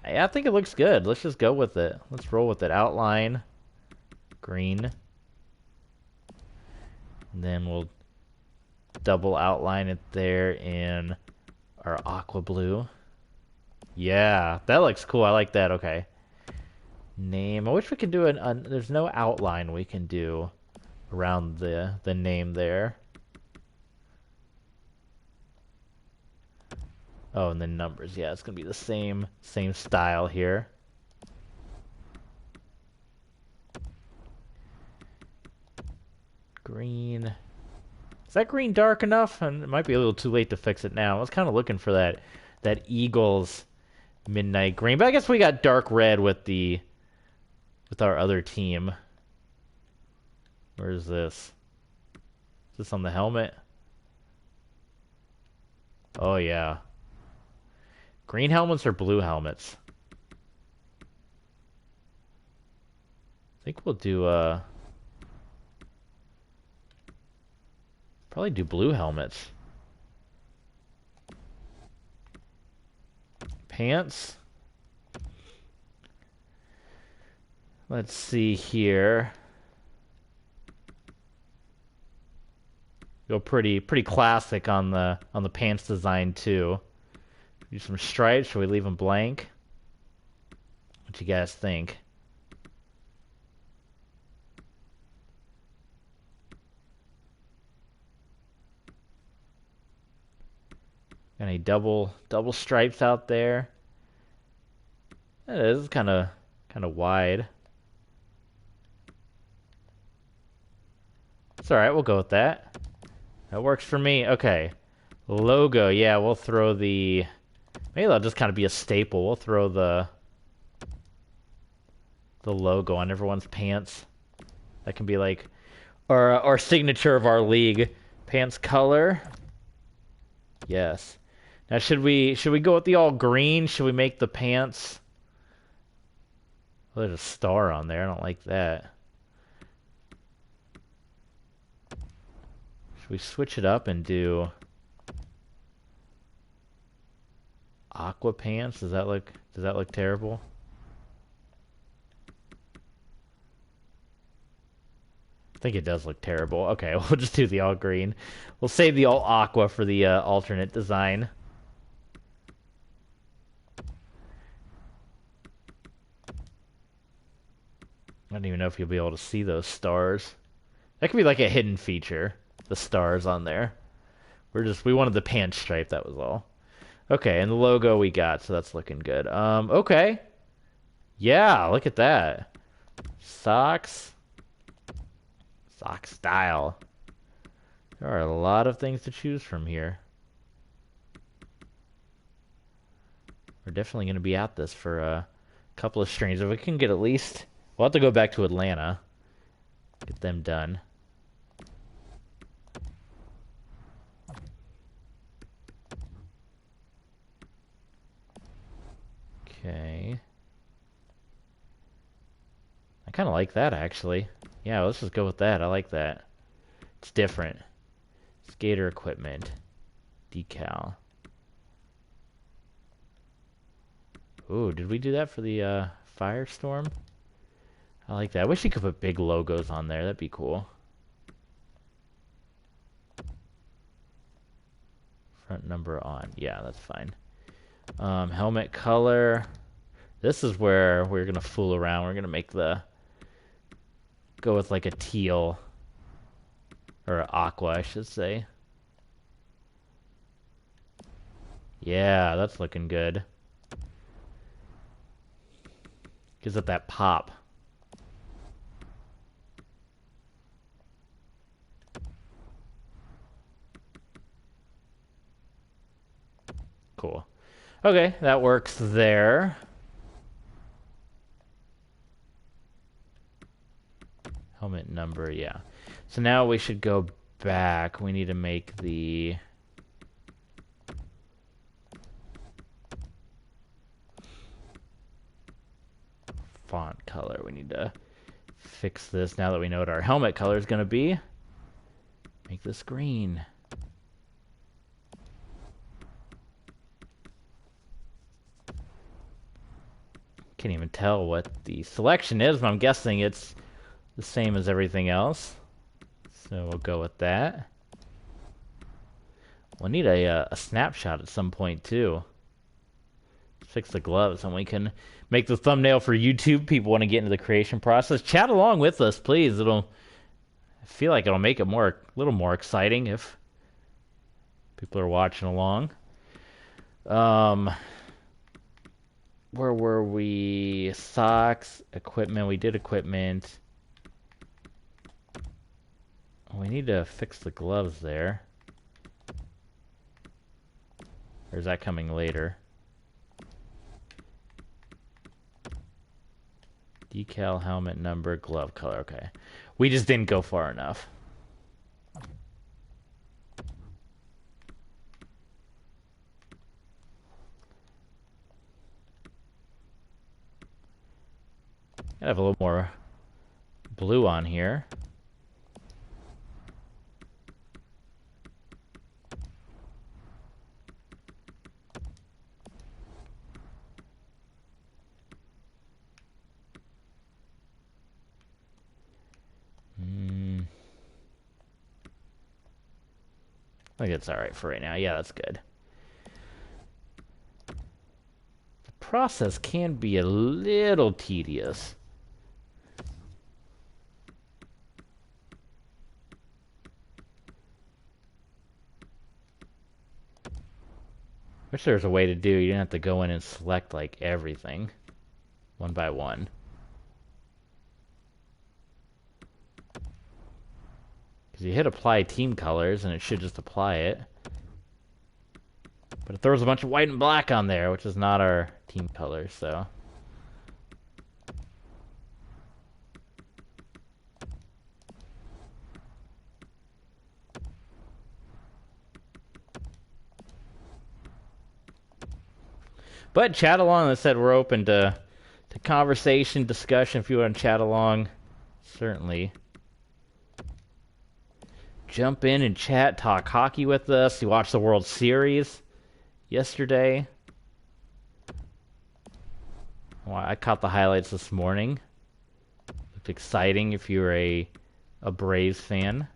I think it looks good. Let's just go with it. Let's roll with it. Outline green. And then we'll double outline it there in our aqua blue. Yeah, that looks cool. I like that. Okay. Name. I wish we could do there's no outline we can do around the name there. Oh, and then numbers. Yeah, it's gonna be the same style here. Green. Is that green dark enough? And it might be a little too late to fix it now. I was kind of looking for that Eagles midnight green, but I guess we got dark red with our other team. Where is this? Is this on the helmet? Oh yeah. Green helmets or blue helmets? I think we'll do probably do blue helmets. Pants. Let's see here. Go pretty classic on the pants design too. Do some stripes. Should we leave them blank? What you guys think? Any double stripes out there? It is kind of wide. It's all right. We'll go with that. That works for me. Okay. Logo. Yeah, we'll throw the. Maybe that'll just kind of be a staple. We'll throw the logo on everyone's pants. That can be like our signature of our league. Pants color. Yes. Now should we go with the all green? Should we make the pants? Oh, there's a star on there. I don't like that. Should we switch it up and do aqua pants? Does that look terrible? I think it does look terrible. Okay, we'll just do the all green. We'll save the all aqua for the alternate design. I don't even know if you'll be able to see those stars. That could be like a hidden feature, the stars on there. We wanted the pants stripe, that was all. Okay, and the logo we got, so that's looking good. Okay. Yeah, look at that. Socks. Sock style. There are a lot of things to choose from here. We're definitely going to be at this for a couple of strains. If we can get at least... We'll have to go back to Atlanta. Get them done. Okay. I kind of like that, actually. Yeah, let's just go with that. I like that. It's different. Skater equipment. Decal. Ooh, did we do that for the Firestorm? I like that. I wish you could put big logos on there. That'd be cool. Front number on. Yeah, that's fine. Helmet color. This is where we're going to fool around. We're going to make the... Go with like a teal. Or an aqua, I should say. Yeah, that's looking good. Gives it that pop. Cool. Okay, that works there. Helmet number, yeah. So now we should go back. We need to make the... font color. We need to fix this now that we know what our helmet color is going to be. Make this green. Can't even tell what the selection is, but I'm guessing it's the same as everything else. So we'll go with that. We'll need a snapshot at some point too. Fix the gloves and we can make the thumbnail for YouTube. People want to get into the creation process. Chat along with us, please. I feel like it'll make it a little more exciting if people are watching along. Where were we? Socks, equipment. We did equipment. We need to fix the gloves there. Or is that coming later? Decal, helmet number, glove color. Okay. We just didn't go far enough. I have a little more blue on here. I think it's alright for right now. Yeah, that's good. The process can be a little tedious. Wish there was a way to do. You didn't have to go in and select like everything one by one. Because you hit apply team colors and it should just apply it. But it throws a bunch of white and black on there, which is not our team colors, so. But chat along. As I said, we're open to conversation, discussion. If you want to chat along, certainly. Jump in and chat, talk hockey with us. You watched the World Series yesterday. Well, I caught the highlights this morning. Looked exciting if you're a Braves fan.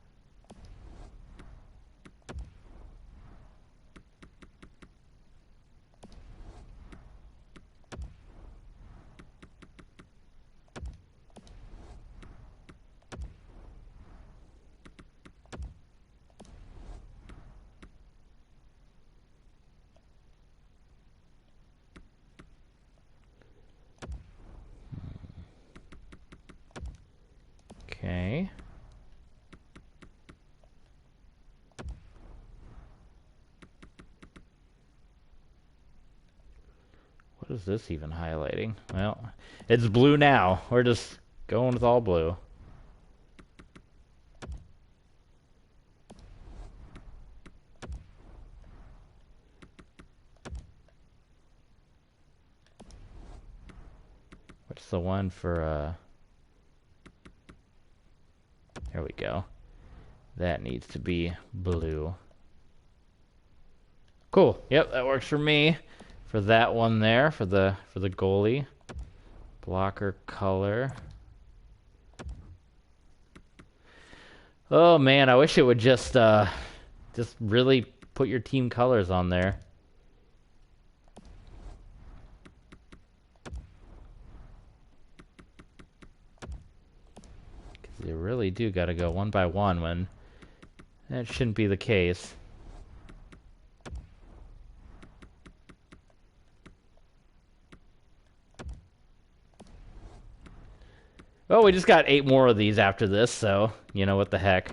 Okay. What is this even highlighting? Well, it's blue now. We're just going with all blue. What's the one for, there we go. That needs to be blue. Cool. Yep, that works for me. For that one there, for the goalie. Blocker color. Oh man, I wish it would just really put your team colors on there. Because you really do got to go one by one when that shouldn't be the case. Well, we just got 8 more of these after this, so, you know, what the heck.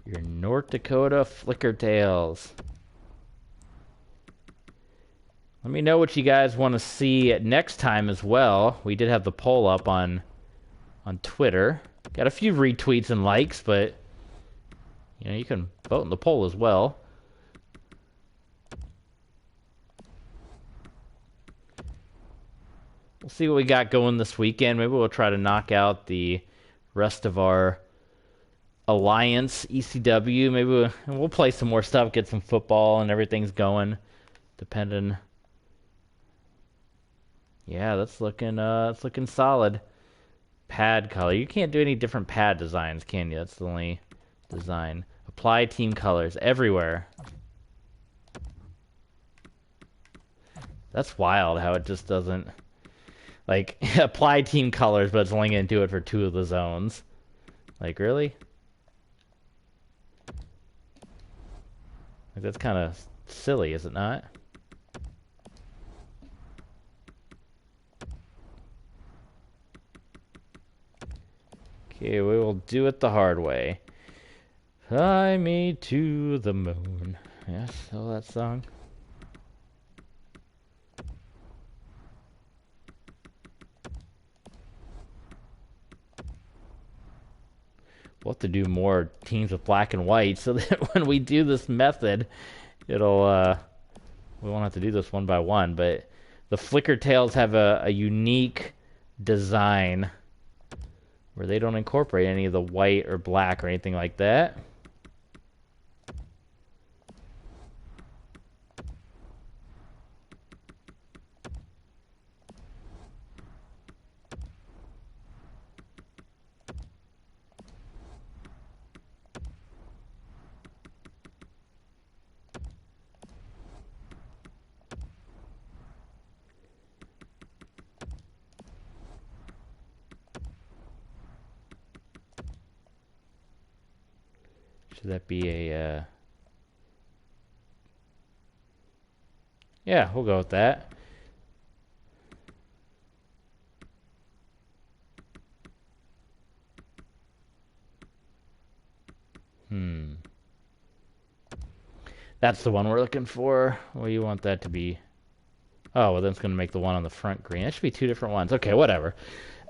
Your North Dakota Flickertails. Let me know what you guys want to see next time as well. We did have the poll up on Twitter. Got a few retweets and likes, but you know, you can vote in the poll as well. We'll see what we got going this weekend. Maybe we'll try to knock out the rest of our Alliance ECW. Maybe we'll play some more stuff, get some football, and everything's going. Depending. Yeah, that's looking solid. Pad color. You can't do any different pad designs, can you? That's the only design. Apply team colors everywhere. That's wild how it just doesn't, like, apply team colors, but it's only going to do it for 2 of the zones. Like, really? Like, that's kind of silly, is it not? Okay, we will do it the hard way. Fly me to the moon. Yes, know that song. We'll have to do more teams with black and white so that when we do this method, it'll, we won't have to do this one by one, but the Flicker Tails have a unique design where they don't incorporate any of the white or black or anything like that. Should that be a, yeah, we'll go with that. That's the one we're looking for. What do you want that to be? Oh, well, then it's going to make the one on the front green. That should be 2 different ones. Okay, whatever.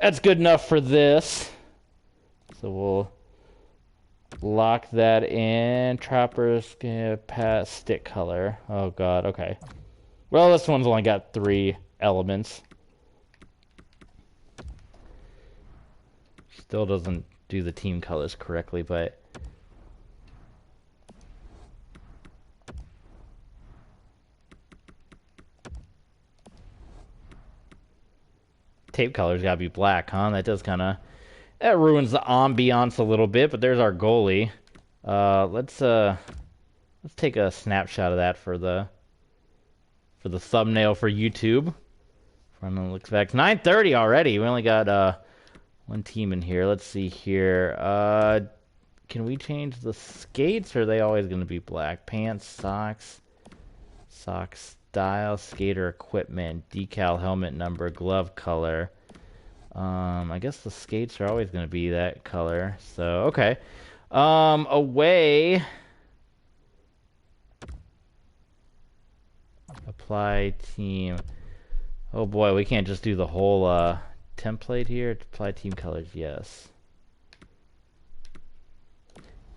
That's good enough for this. So we'll lock that in. Trapper's pass stick color. Oh, God. Okay. Well, this one's only got 3 elements. Still doesn't do the team colors correctly, but... tape color's gotta be black, huh? That does kind of... that ruins the ambiance a little bit, but there's our goalie. Let's take a snapshot of that for the thumbnail for YouTube. From looks back, 9:30 already. We only got one team in here. Let's see here. can we change the skates, or are they always going to be black? Pants, socks, sock style, skater equipment, decal helmet number, glove color. I guess the skates are always going to be that color. So, okay. Away. Apply team. Oh boy, we can't just do the whole template here. Apply team colors, yes.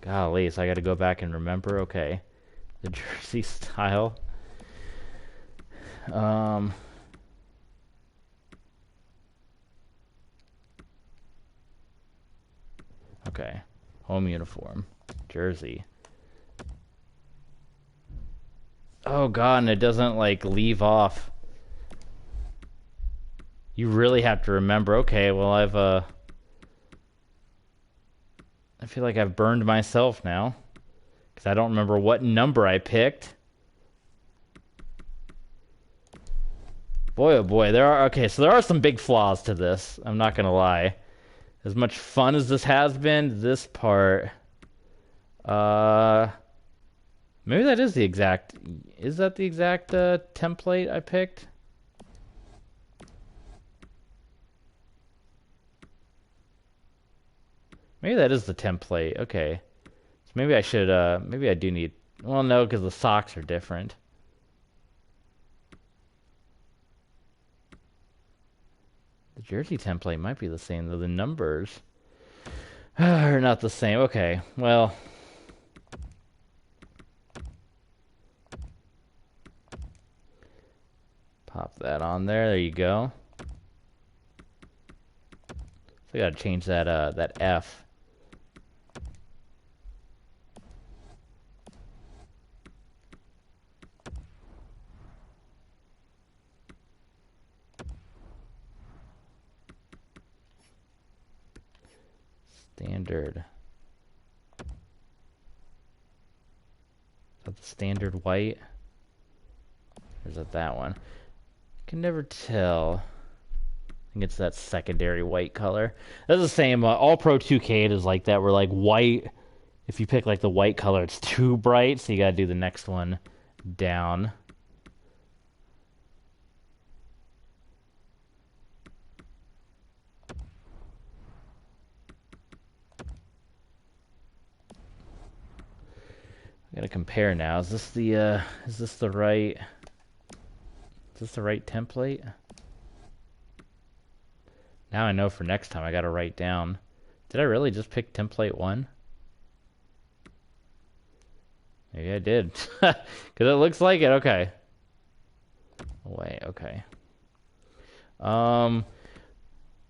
Golly, so I got to go back and remember. Okay, the jersey style. Okay, home uniform, jersey. Oh god, and it doesn't like leave off. You really have to remember. Okay, well I feel like I've burned myself now because I don't remember what number I picked. Boy, oh boy, so there are some big flaws to this. I'm not gonna lie. As much fun as this has been, this part, maybe that is the exact. Is that the exact template I picked? Maybe that is the template. Okay. So maybe I should, maybe I do need... Well, no, because the socks are different. The jersey template might be the same, though the numbers are not the same. Okay, well... Pop that on there. There you go. So I gotta change that, that F. Standard. Is that the standard white? Or is it that one? I can never tell. I think it's that secondary white color. That's the same. All Pro 2K is like that. Where like white, if you pick like the white color, it's too bright, so you gotta do the next one down. I gotta compare now. Is this the right? Is this the right template? Now I know for next time I gotta write down. Did I really just pick template 1? Maybe I did. Because it looks like it. Okay. Wait, okay. What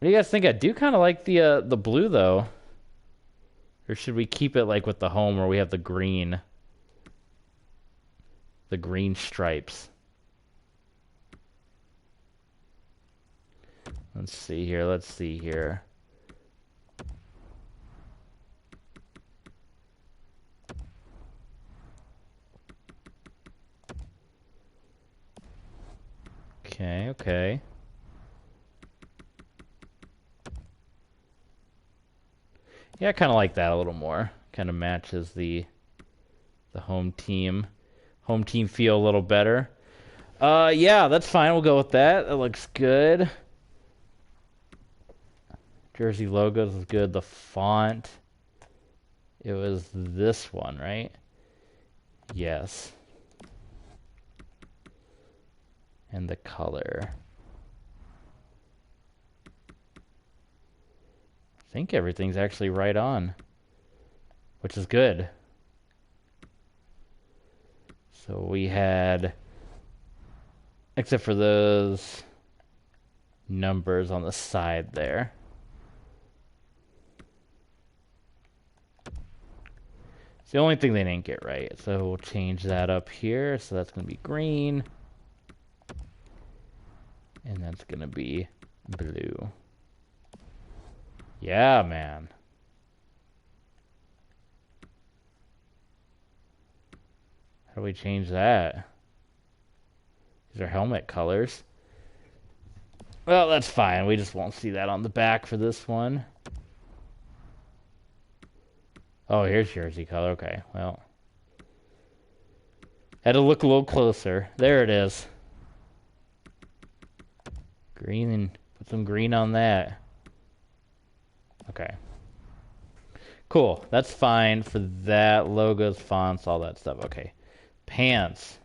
do you guys think? I do kind of like the blue, though. Or should we keep it like with the home where we have the green? The green stripes. Let's see here. Let's see here. Okay, okay. Yeah, I kind of like that a little more. Kind of matches the home team feel a little better. Yeah, that's fine. We'll go with that. That looks good. Jersey logos is good. The font, it was this one, right? Yes. And the color. I think everything's actually right on, which is good. So we had, except for those numbers on the side there. It's the only thing they didn't get right. So we'll change that up here. So that's going to be green. And that's going to be blue. Yeah, man. How do we change that? These are helmet colors. Well, that's fine. We just won't see that on the back for this one. Oh, here's jersey color. Okay, well. Had to look a little closer. There it is. Green, and put some green on that. Okay. Cool. That's fine for that. Logos, fonts, all that stuff. Okay. Pants.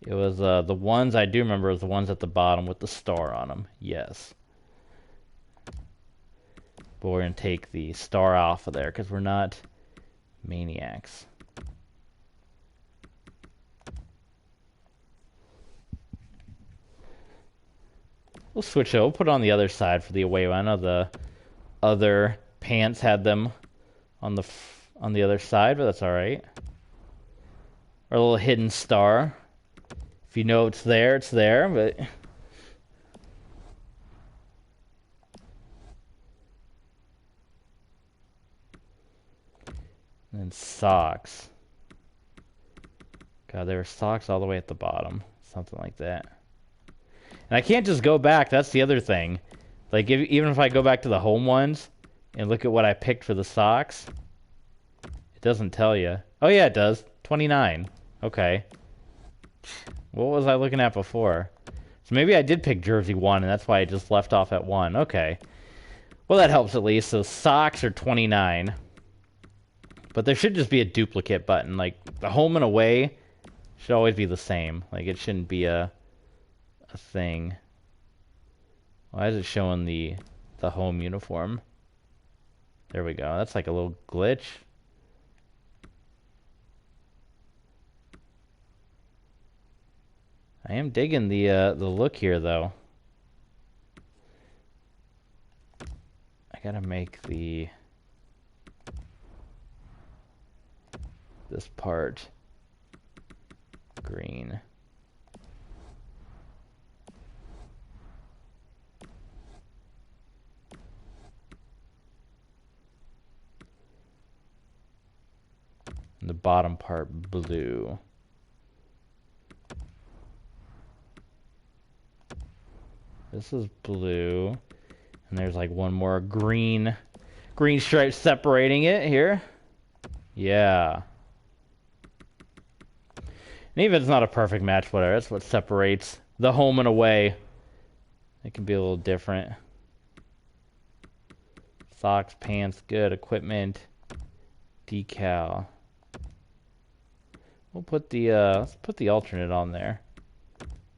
It was the ones I do remember was the ones at the bottom with the star on them. Yes. But we're going to take the star off of there because we're not maniacs. We'll switch it. We'll put it on the other side for the away one. I know the other pants had them on the other side, but that's all right. Our little hidden star. If you know it's there, it's there, but... And then socks. God, there were socks all the way at the bottom. Something like that. And I can't just go back. That's the other thing. Like, even if I go back to the home ones and look at what I picked for the socks, it doesn't tell you. Oh, yeah, it does. 29. Okay. What was I looking at before? So maybe I did pick jersey 1, and that's why I just left off at 1. Okay. Well, that helps at least. So socks are 29. But there should just be a duplicate button. Like, the home and away should always be the same. Like, it shouldn't be a thing. Why is it showing the home uniform? There we go. That's like a little glitch. I am digging the look here, though. I gotta make this part green. And the bottom part blue. This is blue. And there's like one more green stripe separating it here. Yeah. And even if it's not a perfect match, whatever, that's what separates the home and away. It can be a little different. Socks, pants, good. Equipment, decal. We'll put let's put the alternate on there.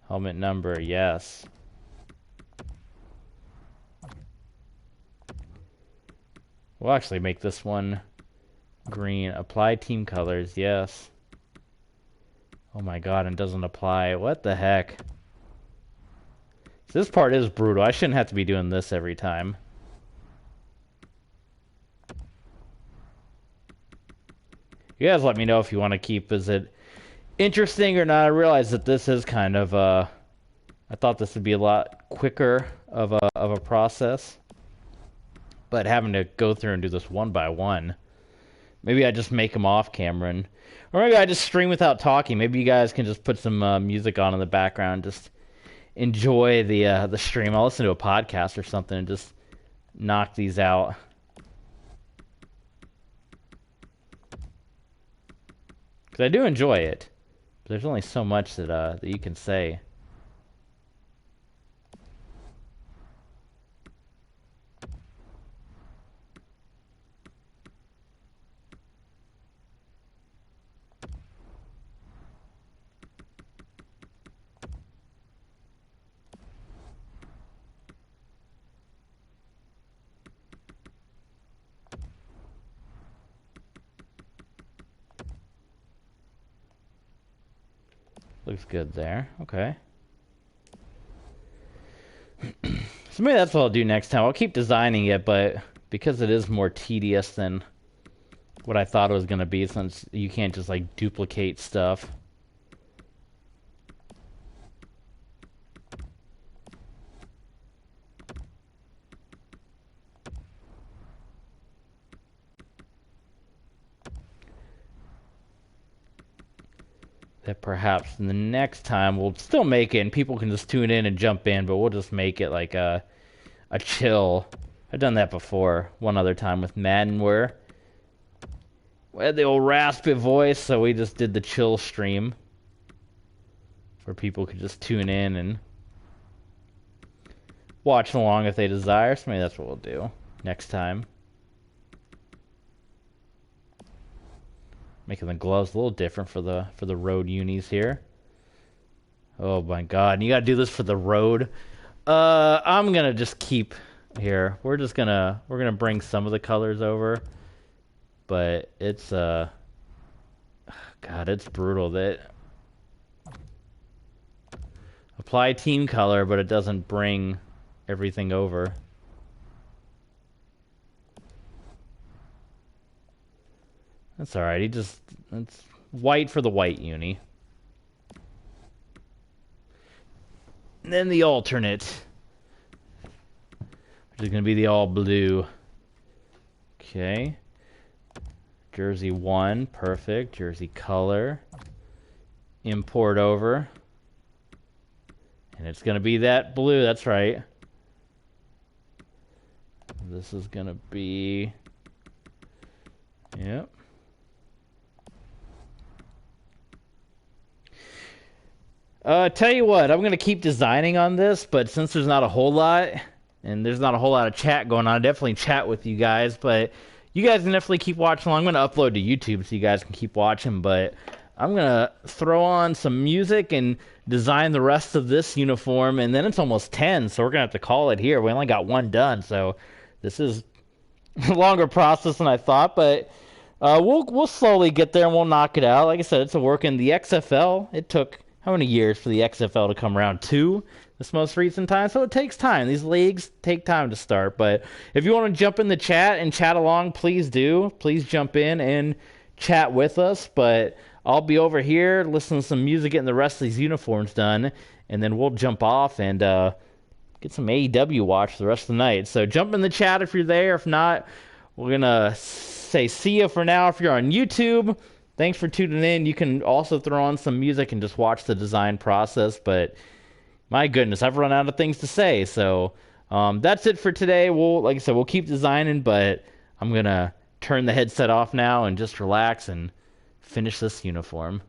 Helmet number, yes. We'll actually make this one green. Apply team colors, yes. Oh my god, and doesn't apply. What the heck? This part is brutal. I shouldn't have to be doing this every time. You guys let me know if you want to keep, is it interesting or not? I realize that this is kind of, I thought this would be a lot quicker of a process. But having to go through and do this one by one. Maybe I just make them off camera. Or maybe I just stream without talking. Maybe you guys can just put some music on in the background. Just enjoy the stream. I'll listen to a podcast or something and just knock these out. Because I do enjoy it. But there's only so much that you can say. Looks good there. Okay. So maybe that's what I'll do next time. I'll keep designing it, but because it is more tedious than what I thought it was going to be, since you can't just like duplicate stuff. That perhaps the next time we'll still make it and people can just tune in and jump in, but we'll just make it like a chill. I've done that before one other time with Madden where We had the old raspy voice, so we just did the chill stream where people could just tune in and watch along if they desire. So maybe that's what we'll do next time. Making the gloves a little different for the road unis here. Oh my god, and you gotta do this for the road. I'm gonna just keep here. We're gonna bring some of the colors over. But it's God, it's brutal that apply team color, but it doesn't bring everything over. That's alright, it's white for the white uni. And then the alternate, which is gonna be the all blue. Okay. Jersey 1, perfect. Jersey color. Import over. And it's gonna be that blue, that's right. This is gonna be... Yep. Tell you what, I'm gonna keep designing on this, but since there's not a whole lot, and there's not a whole lot of chat going on, I'll definitely chat with you guys, but you guys can definitely keep watching along. I'm gonna upload to YouTube so you guys can keep watching, but I'm gonna throw on some music and design the rest of this uniform, and then it's almost 10, so we're gonna have to call it here. We only got one done, so this is a longer process than I thought, but we'll slowly get there and we'll knock it out. Like I said, it's a work in the XFL. It took how many years for the XFL to come around? 2 this most recent time, so it takes time. These leagues take time to start, but if you want to jump in the chat and chat along, please do. Please jump in and chat with us, but I'll be over here listening to some music, getting the rest of these uniforms done, and then we'll jump off and get some AEW watch for the rest of the night. So jump in the chat if you're there. If not, we're going to say see you for now if you're on YouTube. Thanks for tuning in. You can also throw on some music and just watch the design process, but my goodness, I've run out of things to say. So that's it for today. Like I said, we'll keep designing, but I'm going to turn the headset off now and just relax and finish this uniform.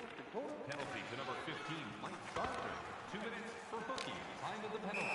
Penalty to number 15, Mike Barker. 2 minutes for hooking. Time of the penalty.